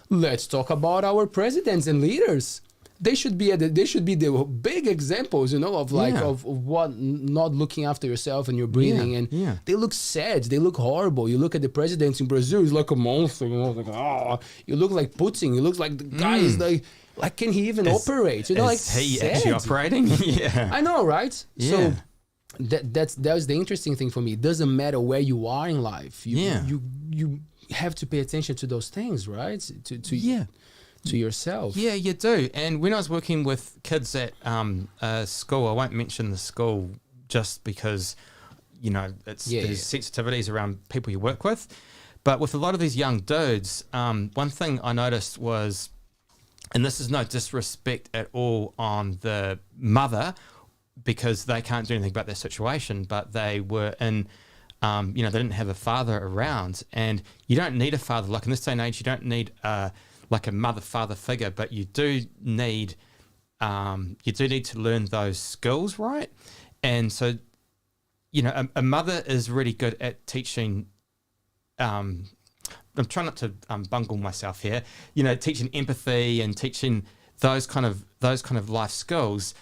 B: let's talk about our presidents and leaders. They should be the big examples, of like
A: Yeah.
B: of what not looking after yourself and your breathing, and
A: yeah.
B: they look sad, they look horrible. You look at the president in Brazil, he's like a monster, like you look like Putin, you look like the guy is like can he even operate? Like
D: Is he
B: sad.
D: actually operating? Yeah.
B: I know, right?
A: Yeah.
B: So that's the interesting thing for me. It doesn't matter where you are in life. You have to pay attention to those things, right? To yourself.
D: Yeah, you do. And when I was working with kids at a school, I won't mention the school just because, there's sensitivities around people you work with. But with a lot of these young dudes, one thing I noticed was, and this is no disrespect at all on the mother, because they can't do anything about their situation, but they were in, they didn't have a father around. And you don't need a father. Like in this day and age, you don't need like a mother-father figure, but you do need to learn those skills, right? And so, a mother is really good at teaching. I'm trying not to bungle myself here. Teaching empathy and teaching those kind of life skills,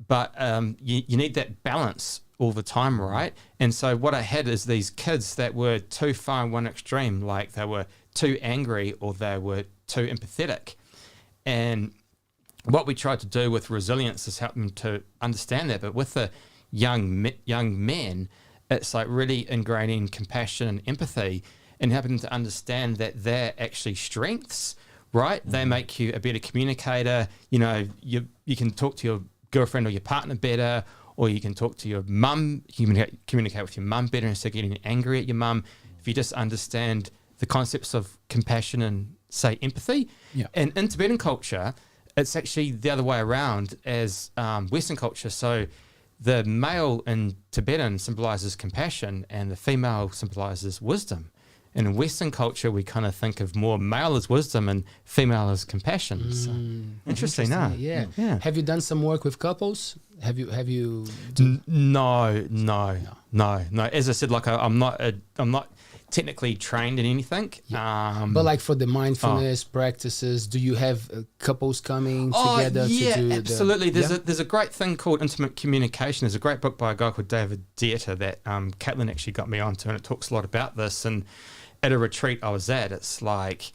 D: but you need that balance all the time, right? And so what I had is these kids that were too far in one extreme, like they were too angry or they were too empathetic. And what we tried to do with resilience is help them to understand that. But with the young men, it's like really ingraining compassion and empathy and helping them to understand that they're actually strengths, right? They make you a better communicator. You can talk to your girlfriend or your partner better, or you can talk to your mum. You can communicate with your mum better instead of getting angry at your mum. If you just understand the concepts of compassion and, say, empathy.
B: Yeah.
D: And in Tibetan culture, it's actually the other way around as Western culture. So the male in Tibetan symbolizes compassion and the female symbolizes wisdom. And in Western culture, we kind of think of more male as wisdom and female as compassion. So, interesting, huh?
B: Yeah.
A: Yeah.
B: Have you done some work with couples? Have you?
D: No. As I said, like I'm not technically trained in anything.
B: But like for the mindfulness practices, do you have couples coming together to do
D: absolutely.
B: the...
D: There's a great thing called intimate communication. There's a great book by a guy called David Dieter that Caitlin actually got me onto, and it talks a lot about this. And at a retreat I was at, it's like,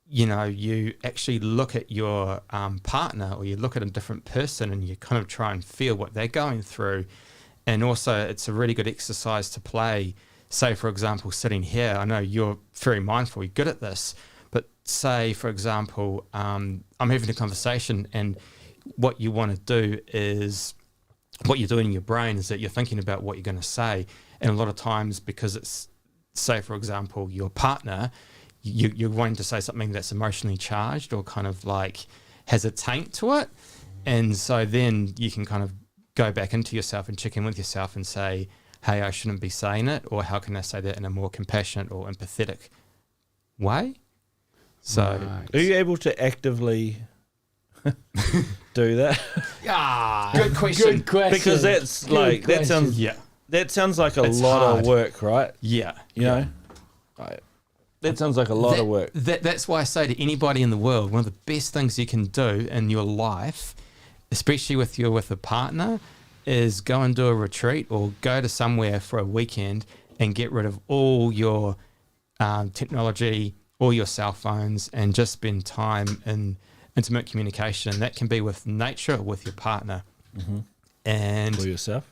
D: you actually look at your partner, or you look at a different person, and you kind of try and feel what they're going through. And also, it's a really good exercise to play. Say, for example, sitting here, I know you're very mindful, you're good at this, but say, for example, I'm having a conversation, and what you want to do is, what you're doing in your brain is that you're thinking about what you're going to say. And a lot of times, because it's, say, for example, your partner, you're wanting to say something that's emotionally charged or kind of like has a taint to it. And so then you can kind of go back into yourself and check in with yourself and say, hey, I shouldn't be saying it, or how can I say that in a more compassionate or empathetic way? So,
C: Are you able to actively do that?
B: Good question. Good question.
C: Because that's like that sounds like a
D: It's
C: lot
D: hard.
C: of work, right?
D: yeah.
C: You know, that sounds like a lot of work.
D: That's why I say to anybody in the world, one of the best things you can do in your life, especially with a partner, is go and do a retreat or go to somewhere for a weekend and get rid of all your technology, all your cell phones, and just spend time in intimate communication. And that can be with nature or with your partner.
C: Mm-hmm.
D: And
C: Or yourself.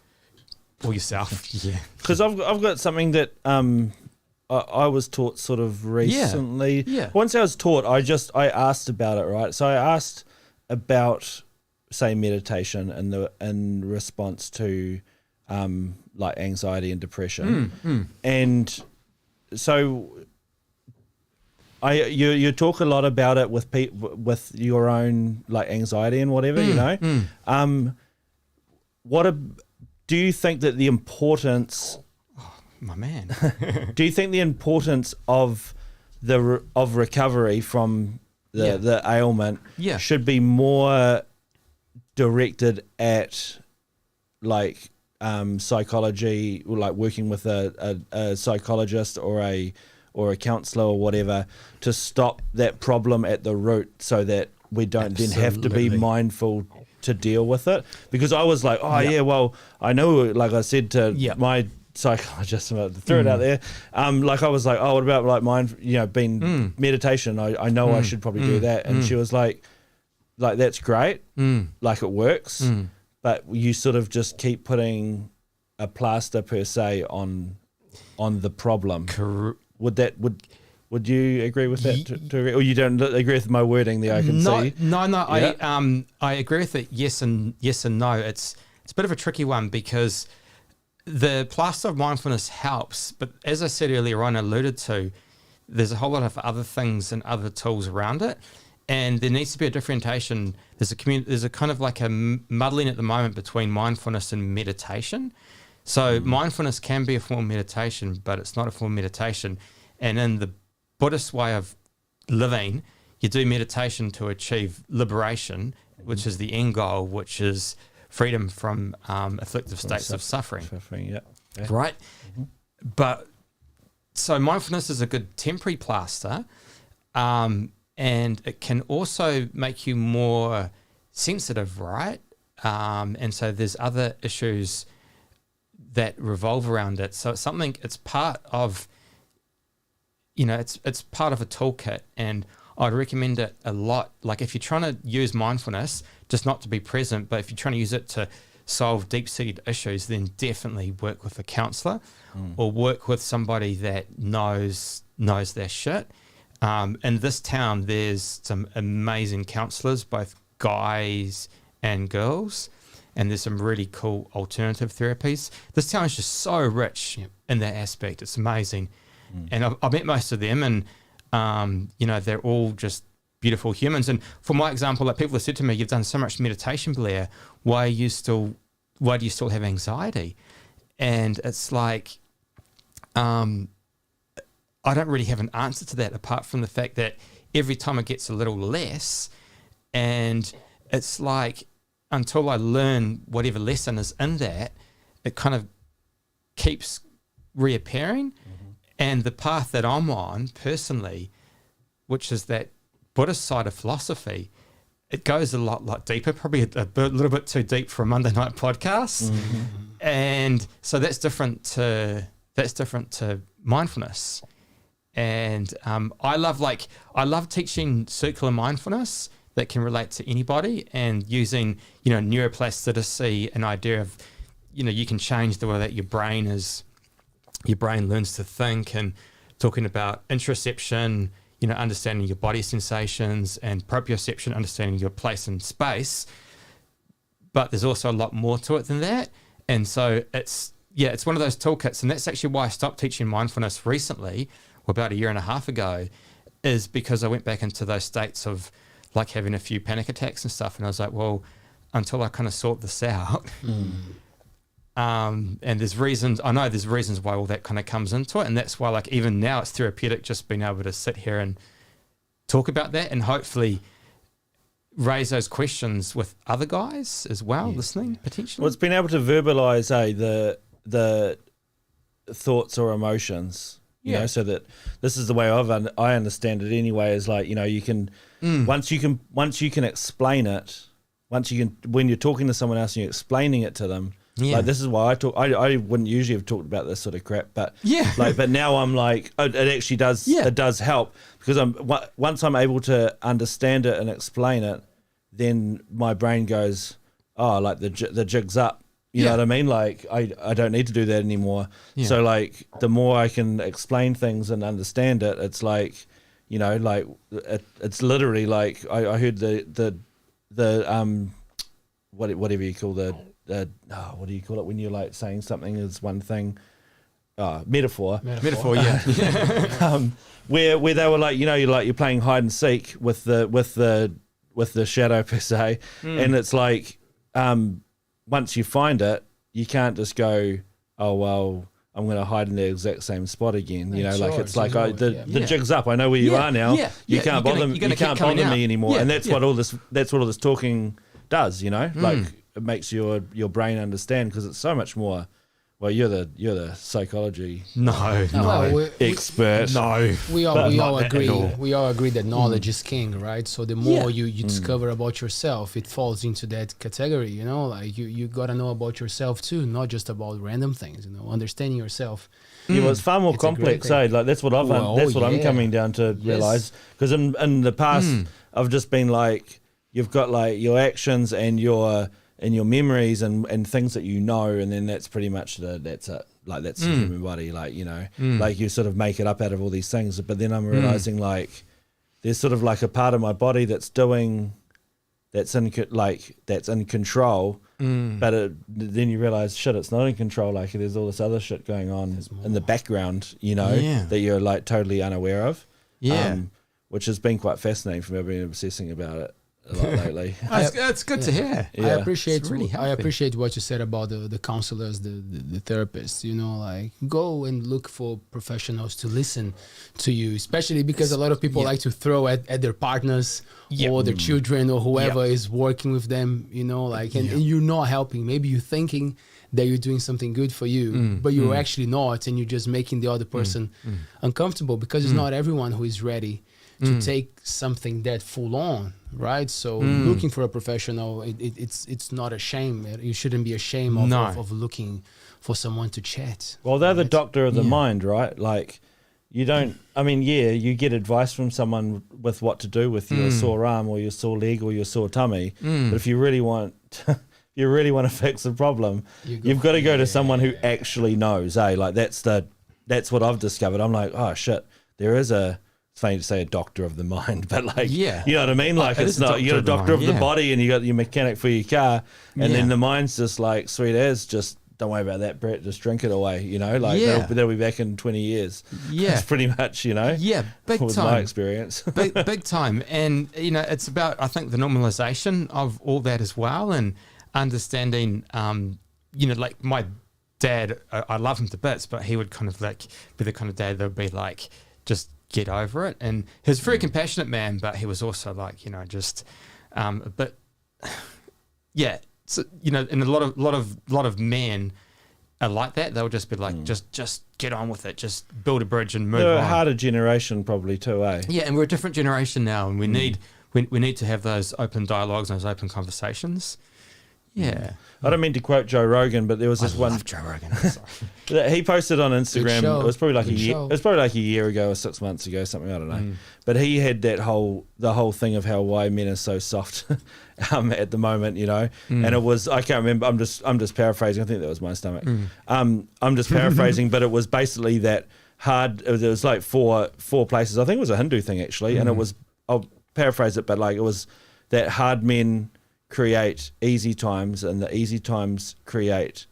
D: Or yourself, yeah.
C: Because I've got something that I was taught sort of recently.
D: Yeah.
C: Once I was taught, I asked about it, right? So I asked about, say, meditation in response to like anxiety and depression. And so you talk a lot about it with your own like anxiety and whatever, you know. Do you think that the importance
D: my man.
C: Do you think the importance of recovery from the ailment should be more directed at like psychology, or like working with a psychologist or a counselor or whatever, to stop that problem at the root, so that we don't then have to be mindful to deal with it? Because I was like, well, I know, like I said to my psychologist, threw it out there, like I was like, what about like meditation? I know I should probably do that. And she was like that's great, like it works, but you sort of just keep putting a plaster per se on the problem. Would you agree with that? Or you don't agree with my wording there? I can see.
D: No. Yeah? I agree with it. Yes and no. It's a bit of a tricky one, because the plaster of mindfulness helps, but as I said earlier on, alluded to, there's a whole lot of other things and other tools around it, and there needs to be a differentiation. There's a kind of like a muddling at the moment between mindfulness and meditation. So mindfulness can be a form of meditation, but it's not a form of meditation. And in the Buddhist way of living, you do meditation to achieve liberation, which is the end goal, which is freedom from afflictive states of suffering. Right? Mm-hmm. But so mindfulness is a good temporary plaster, and it can also make you more sensitive, right? And so there's other issues that revolve around it. So it's part of, it's part of a toolkit, and I'd recommend it a lot. Like if you're trying to use mindfulness, just not to be present, but if you're trying to use it to solve deep-seated issues, then definitely work with a counselor or work with somebody that knows their shit. In this town, there's some amazing counselors, both guys and girls, and there's some really cool alternative therapies. This town is just so rich in that aspect. It's amazing. And I've met most of them, and they're all just beautiful humans. And for my example, like people have said to me, "You've done so much meditation, Blair. Why do you still have anxiety?" And it's like, I don't really have an answer to that, apart from the fact that every time it gets a little less, and it's like until I learn whatever lesson is in that, it kind of keeps reappearing. And the path that I'm on personally, which is that Buddhist side of philosophy, it goes a lot deeper, probably a little bit too deep for a Monday night podcast. And so that's different to mindfulness. And I love teaching circular mindfulness that can relate to anybody, and using neuroplasticity, an idea of you can change the way that your brain learns to think, and talking about interoception, understanding your body sensations, and proprioception, understanding your place in space. But there's also a lot more to it than that. And so it's one of those toolkits. And that's actually why I stopped teaching mindfulness recently, or about a year and a half ago, is because I went back into those states of like having a few panic attacks and stuff. And I was like, well, until I kind of sort this out. And there's reasons why all that kind of comes into it. And that's why, like, even now it's therapeutic just being able to sit here and talk about that, and hopefully raise those questions with other guys as well, listening potentially.
C: Well, it's been able to verbalize the thoughts or emotions, you know, so that this is the way I understand it anyway, is like, you can, once you can explain it, when you're talking to someone else and you're explaining it to them, like, this is why I wouldn't usually have talked about this sort of crap, but but now I'm like, it actually does, it does help, because once I'm able to understand it and explain it, then my brain goes, like the jig's up, you know what I mean? Like, I don't need to do that anymore. So like, the more I can explain things and understand it, it's like, like it's literally like, I heard the whatever you call what do you call it when you're like saying something is one thing? Metaphor, where they were like, you're playing hide and seek with the shadow per se, and it's like, once you find it, you can't just go, oh well, I'm going to hide in the exact same spot again. You know,
B: Sure,
C: like it's
B: so
C: like
B: you know
C: the jig's up. I know where you are now. You can't bother me. You can't bother me anymore. And that's what all this talking does. You know, like it makes your brain understand, because it's so much more. Well, you're the psychology expert.
D: No,
B: we all agree.
D: all.
B: We all agree that knowledge is king, right? So the more you discover about yourself, it falls into that category. You know, like you gotta know about yourself too, not just about random things. You know, understanding yourself.
C: Yeah, well, it's far more
B: It's a
C: complex,
B: great
C: eh?
B: thing.
C: Like that's what I'm coming down to realize. Because in the past, I've just been like, you've got like your actions and your memories and things that you know, and then that's pretty much that's it. Like that's the human body, like, you know, like you sort of make it up out of all these things. But then I'm realizing like there's sort of like a part of my body that's in control. But then you realize, shit, it's not in control. Like there's all this other shit going on in the background, you know, that you're like totally unaware of. Which has been quite fascinating for me. I've been obsessing about it a lot lately.
D: That's good to hear.
B: I appreciate
D: really
B: I appreciate what you said about the counselors, the therapists. You know, like go and look for professionals to listen to you, especially because a lot of people like to throw at their partners or their children or whoever is working with them. You know, like and you're not helping. Maybe you're thinking that you're doing something good for you, but you're actually not, and you're just making the other person uncomfortable, because it's not everyone who is ready to take something that full on, right? So looking for a professional, it's not a shame. You shouldn't be ashamed of looking for someone to chat.
C: Well, they're the doctor of the mind, right? Like you don't, I mean, you get advice from someone with what to do with your sore arm or your sore leg or your sore tummy. But if you really want to fix the problem, you've got to go to someone who actually knows, eh? Like that's what I've discovered. I'm like, oh shit, there is it's funny to say a doctor of the mind, but like, you know what I mean? Like it's not, you're a doctor of the body and you got your mechanic for your car, and then the mind's just like, sweet as, just don't worry about that, Brett, just drink it away, you know, like they'll be back in 20 years. That's pretty much, you know,
D: big
C: with
D: time.
C: my experience.
D: big time. And, you know, it's about, I think, the normalization of all that as well, and understanding, you know, like my dad, I love him to bits, but he would kind of like be the kind of dad that would be like, just get over it. And he was a very compassionate man, but he was also like, you know, just a bit, so, you know, and a lot of men are like that. They'll just be like, just get on with it, just build a bridge and move on.
C: They're a harder generation probably too, eh?
D: Yeah, and we're a different generation now, and we need to have those open dialogues and those open conversations. Yeah.
C: I don't mean to quote Joe Rogan, but there was this one.
D: Joe Rogan.
C: That he posted on Instagram.
B: show.
C: It was probably like
B: Good
C: a year.
B: show.
C: It was probably like a year ago or 6 months ago, something, I don't know. But he had the whole thing of why men are so soft at the moment, you know. And it was, I can't remember. I'm just paraphrasing. I think that was my stomach. I'm just paraphrasing, but it was basically that hard. It was like four places. I think it was a Hindu thing actually, and it was. I'll paraphrase it, but like it was that hard men create easy times, and the easy times create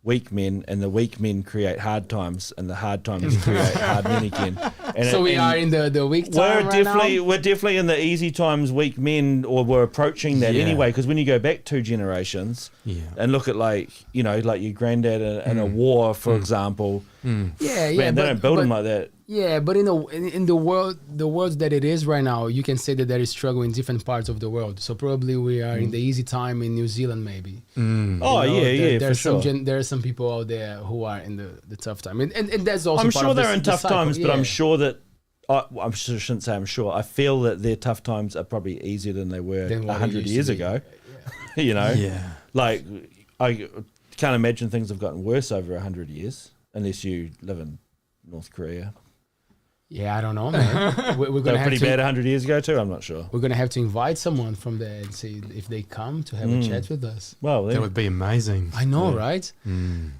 C: weak men, and the weak men create hard times, and the hard times create hard men again. And
B: So we are in the weak time
C: we're definitely in the easy times, weak men, or we're approaching that anyway. Because when you go back 2 generations and look at like, you know, like your granddad in a war, for example, man, they don't build them like that.
B: Yeah, but in the world that it is right now, you can say that there is struggle in different parts of the world. So probably we are in the easy time in New Zealand, maybe.
C: Oh, for sure.
B: There are some people out there who are in the tough time, and that's also.
C: I'm
B: part
C: sure
B: of
C: they're in
B: the
C: tough
B: cycle.
C: times, but I'm sure that I shouldn't say I'm sure. I feel that their tough times are probably easier than they were
B: Than what it
C: 100
B: used to
C: years
B: be.
C: ago. You know, like I can't imagine things have gotten worse over 100 years, unless you live in North Korea.
B: Yeah, I don't know, man. We're
C: They
B: gonna
C: were
B: have
C: pretty
B: to.
C: bad 100 years ago too. I'm not sure.
B: We're gonna have to invite someone from there and see if they come to have a chat with us.
C: Well,
D: That would be amazing.
B: I know, right?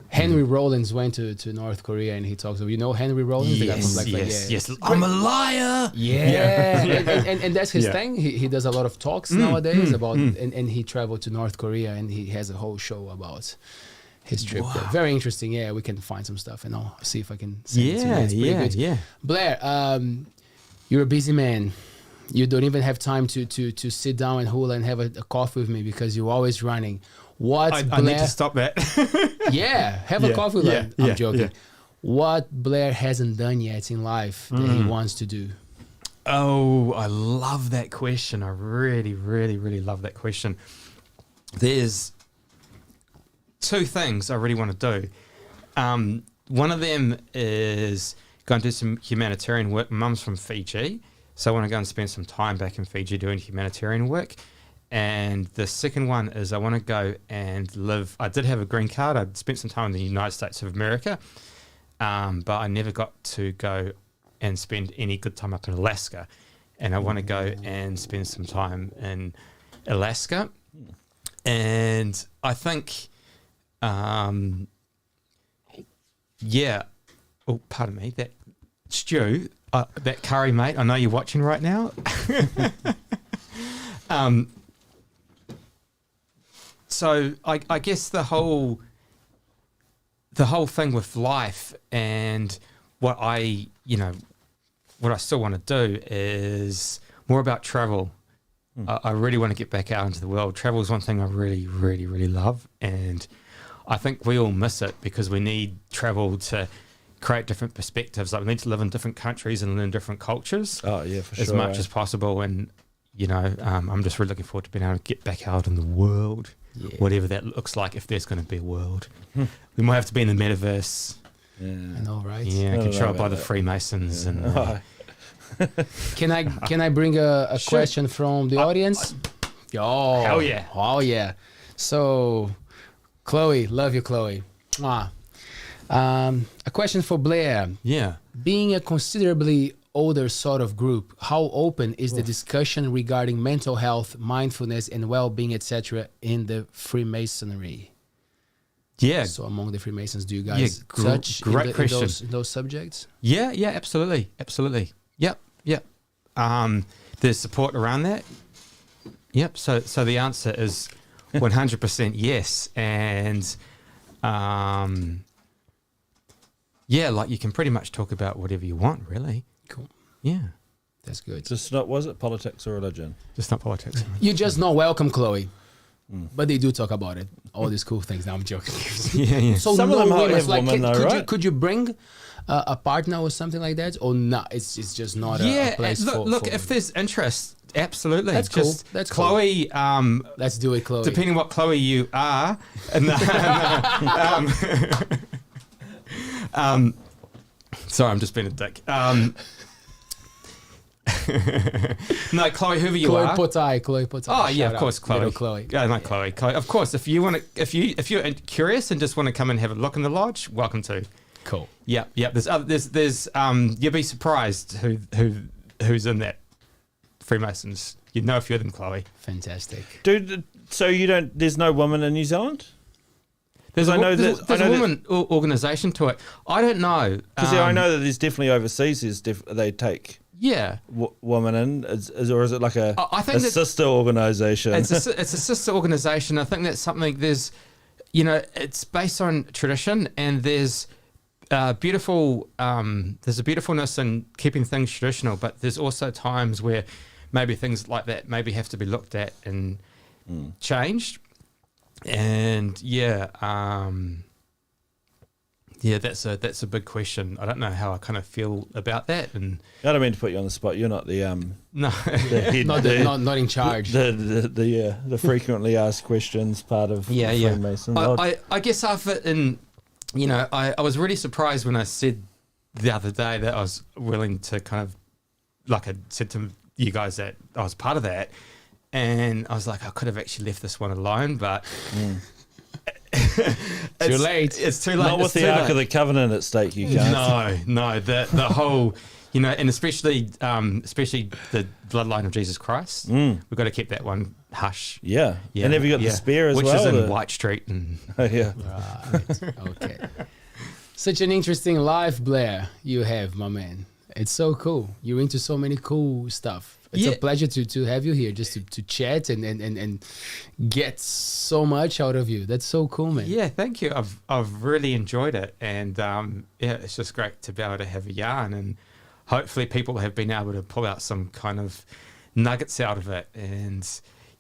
B: Henry Rollins went to North Korea and he talks about, you know, Henry Rollins, the guy from Black Flag?
D: Yes. I'm a liar.
B: Yeah, and that's his thing. He does a lot of talks nowadays about, and he traveled to North Korea and he has a whole show about his trip there. Very interesting. Yeah, we can find some stuff and I'll see if I can send it to you. It's pretty good.
D: Yeah.
B: Blair, you're a busy man. You don't even have time to sit down and hula and have a coffee with me because you're always running.
D: I need to stop that.
B: Yeah, have a coffee with me. I'm joking.
D: Yeah.
B: what Blair hasn't done yet in life that he wants to do?
D: Oh, I love that question. I really, really, really love that question. There's two things I really want to do. One of them is going to do some humanitarian work. Mum's from Fiji, so I want to go and spend some time back in Fiji doing humanitarian work. And the second one is I want to go and live. I did have a green card. I'd spent some time in the United States of America, but I never got to go and spend any good time up in Alaska. And I want to go and spend some time in Alaska. And I think, yeah. Oh, pardon me. That stew, that curry, mate. I know you're watching right now. So I guess the whole thing with life and what I still want to do is more about travel. I really want to get back out into the world. Travel is one thing I really, really, really love. And I think we all miss it because we need travel to create different perspectives. Like we need to live in different countries and learn different cultures.
C: Oh, yeah, for sure.
D: As much as possible. And, I'm just really looking forward to being able to get back out in the world, whatever that looks like, if there's going to be a world. We might have to be in the metaverse.
C: Yeah.
B: I know, right?
D: Yeah, controlled by the Freemasons.
C: Yeah.
D: And
B: Can I bring a
D: Sure.
B: question from the audience? Oh,
D: Hell yeah.
B: Oh yeah. So, Chloe, love you, Chloe. A question for Blair.
D: yeah.
B: Being a considerably older sort of group, how open is the discussion regarding mental health, mindfulness, and well-being, etc., in the Freemasonry?
D: Yeah.
B: So, among the Freemasons, do you guys
D: Yeah,
B: touch
D: great
B: in
D: question.
B: those subjects?
D: Yeah, absolutely. Absolutely. Yep. There's support around that. Yep. So the answer is 100% yes. And like you can pretty much talk about whatever you want, really.
B: Cool.
D: Yeah.
B: That's good.
C: Just not, was it politics or religion?
D: Just not politics.
B: You're just not welcome, Chloe. But they do talk about it. All these cool things. Now I'm joking.
D: yeah.
B: So
C: Some of
B: no
C: them
B: women,
C: have
B: like,
C: women though, right?
B: could you bring a partner or something like that, or not? It's just not a place
D: look,
B: for
D: if there's interest, absolutely.
B: That's cool.
D: Just
B: That's cool.
D: Chloe.
B: Let's do it, Chloe.
D: Depending what Chloe you are. Sorry, I'm just being a dick. No, Chloe, whoever you
B: Chloe
D: are.
B: Chloe Potai.
D: Oh yeah,
B: Shout
D: of course,
B: out.
D: Chloe.
B: Little Chloe.
D: Yeah, no, Chloe. Of course, if you're curious and just want to come and have a look in the lodge, welcome to.
B: Cool.
D: Yeah. There's you'll be surprised who's in that Freemasons. You'd know a few of them, Chloe.
B: Fantastic.
C: Dude, so there's no woman in New Zealand?
D: There's
C: I know
D: there's
C: that- I
D: a
C: know
D: woman organisation to it. I don't know.
C: Because I know that there's definitely overseas, they take
D: Yeah.
C: women in, or is it like a
D: I think that-
C: sister organisation?
D: It's a sister organisation. I think that's something. There's, it's based on tradition, and there's there's a beautifulness in keeping things traditional, but there's also times where maybe things like that maybe have to be looked at and changed. And that's a big question. I don't know how I kind of feel about that. And
C: I don't mean to put you on the spot. You're not the
D: no,
C: the head,
B: not in charge.
C: the frequently asked questions part of Freemason.
D: I guess I fit in. I was really surprised when I said the other day that I was willing to kind of, like I said to you guys that I was part of that, and I was like, I could have actually left this one alone, but
B: Too late.
D: It's too late.
C: Not with the Ark of the Covenant at stake, you can't.
D: No, the whole, and especially the bloodline of Jesus Christ. We've got to keep that one hush.
C: Yeah. And have you got the spear as
D: which
C: well?
D: Which is in White Street. And
C: yeah.
B: Right. Okay. Such an interesting life, Blair, you have, my man. It's so cool. You're into so many cool stuff. It's a pleasure to have you here, just to chat and get so much out of you. That's so cool, man.
D: Yeah, thank you. I've really enjoyed it, and it's just great to be able to have a yarn, and hopefully people have been able to pull out some kind of nuggets out of it. And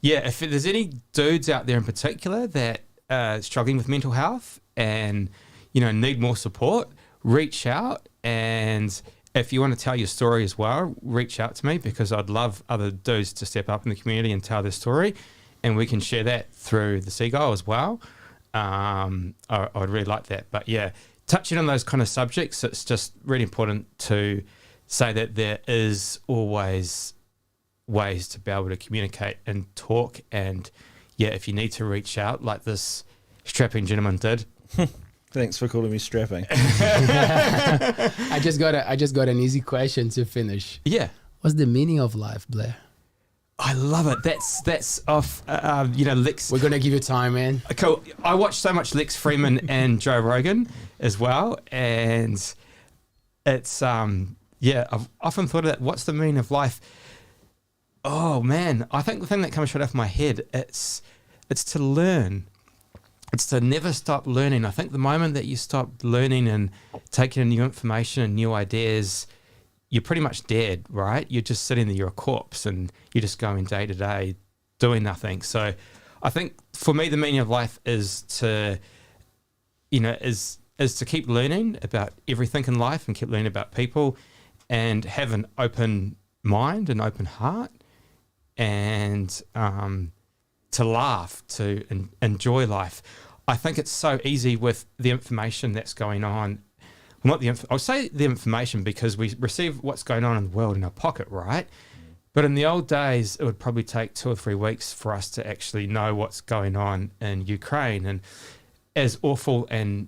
D: if there's any dudes out there in particular that are struggling with mental health and need more support, reach out, and if you want to tell your story as well, reach out to me, because I'd love other dudes to step up in the community and tell their story, and we can share that through the Seagull as well. I'd really like that. But yeah, touching on those kind of subjects, it's just really important to say that there is always ways to be able to communicate and talk. And yeah, if you need to reach out like this strapping gentleman did.
C: Thanks for calling me strapping.
B: I just got an easy question to finish.
D: Yeah.
B: What's the meaning of life, Blair?
D: I love it. That's off, Lex.
B: We're going to give you time, man.
D: Cool. I watch so much Lex Freeman and Joe Rogan as well. And it's, I've often thought of that. What's the meaning of life? Oh, man. I think the thing that comes straight off my head, it's to learn. It's to never stop learning. I think the moment that you stop learning and taking in new information and new ideas, you're pretty much dead, right? You're just sitting there, you're a corpse, and you're just going day to day doing nothing. So I think for me, the meaning of life is to, is to keep learning about everything in life and keep learning about people, and have an open mind, an open heart, and to laugh, to enjoy life. I think it's so easy with the information that's going on. Well, I'll say the information, because we receive what's going on in the world in our pocket, right? But in the old days, it would probably take 2 or 3 weeks for us to actually know what's going on in Ukraine. And as awful and,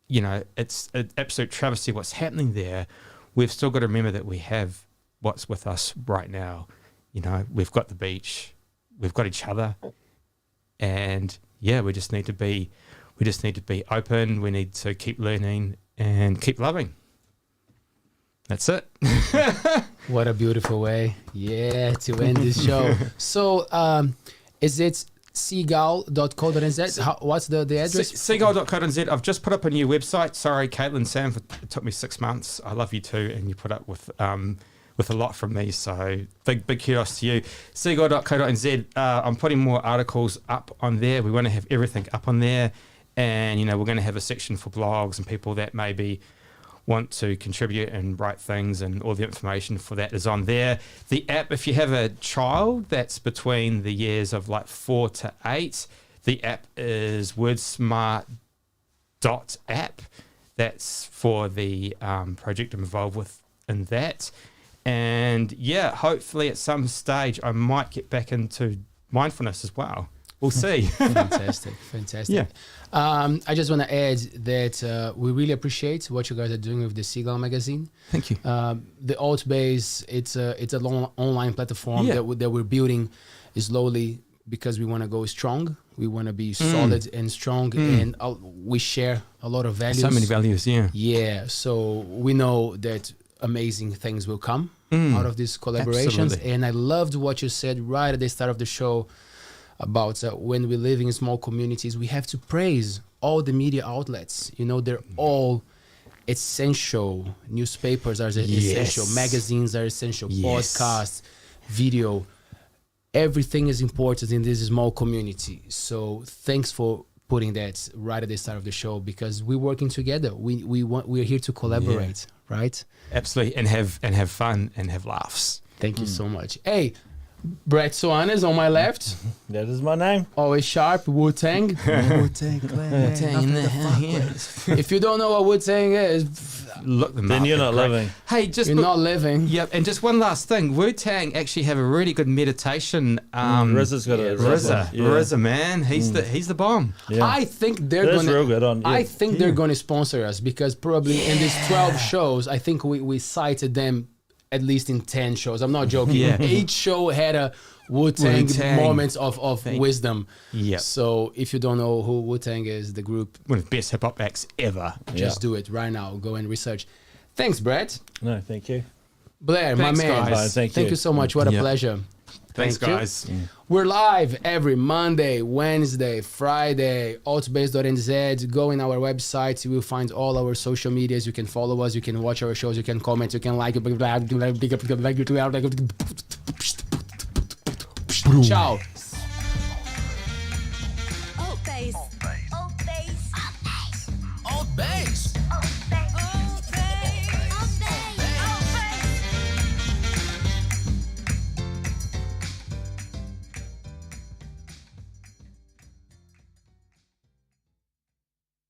D: it's an absolute travesty what's happening there, we've still got to remember that we have what's with us right now. We've got the beach, we've got each other, and yeah, we just need to be open. We need to keep learning and keep loving. That's it.
B: What a beautiful way, to end this show. So, is it seagull.co.nz? What's the address?
D: Seagull.co.nz. I've just put up a new website. Sorry, Caitlin, Sam, it took me 6 months. I love you too, and you put up with a lot from me. So big kudos to you. Seagull.co.nz. I'm putting more articles up on there. We want to have everything up on there. And, we're going to have a section for blogs and people that maybe want to contribute and write things, and all the information for that is on there. The app, if you have a child that's between the years of like 4 to 8, the app is WordSmart.app. That's for the project I'm involved with in that. And yeah, hopefully at some stage I might get back into mindfulness as well. We'll see.
B: Fantastic.
D: Yeah.
B: I just want to add that we really appreciate what you guys are doing with the Seagull magazine.
D: Thank you.
B: The ALTBAYS, it's a long online platform that we're building slowly, because we want to go strong. We want to be solid and strong, and we share a lot of values.
D: So many values, yeah.
B: Yeah, so we know that amazing things will come out of these collaborations.
D: Absolutely.
B: And I loved what you said right at the start of the show about when we live in small communities, we have to praise all the media outlets. They're all essential. Newspapers are essential. Magazines are essential. Podcasts, video. Everything is important in this small community. So thanks for putting that right at the start of the show, because we're working together. We're here to collaborate, right?
D: Absolutely, and have fun and have laughs.
B: Thank you so much. Hey, Brett Soanes on my left.
C: That is my name.
B: Always sharp, Wu-Tang.
D: Wu-Tang in the house.
B: If you don't know what Wu-Tang is,
D: look them
C: then
D: up.
C: you're not living.
D: Hey,
B: you're not living.
D: Yep, and just one last thing. Wu-Tang actually have a really good meditation.
C: RZA's got a
D: RZA, man. He's the bomb.
C: Yeah.
B: I think they're
C: That's
B: gonna.
C: real good on. Yeah.
B: I think they're going to sponsor us, because probably in these 12 shows, I think we cited them at least in 10 shows. I'm not joking.
D: Yeah.
B: Each show had a Wu-Tang moments of wisdom.
D: Yeah.
B: So if you don't know who Wu-Tang is, the group,
D: one of the best hip hop acts ever.
B: just do it right now. Go and research. Thanks, Brett.
C: No, thank you.
B: Blair,
D: Thanks,
B: my man.
D: guys.
C: Thank
B: you so much. What a pleasure.
D: Thanks,
B: Thank you.
D: guys.
B: We're live every Monday, Wednesday, Friday, ALTBAYS.nz. Go in our website. You will find all our social medias. You can follow us. You can watch our shows. You can comment. You can like. Ciao.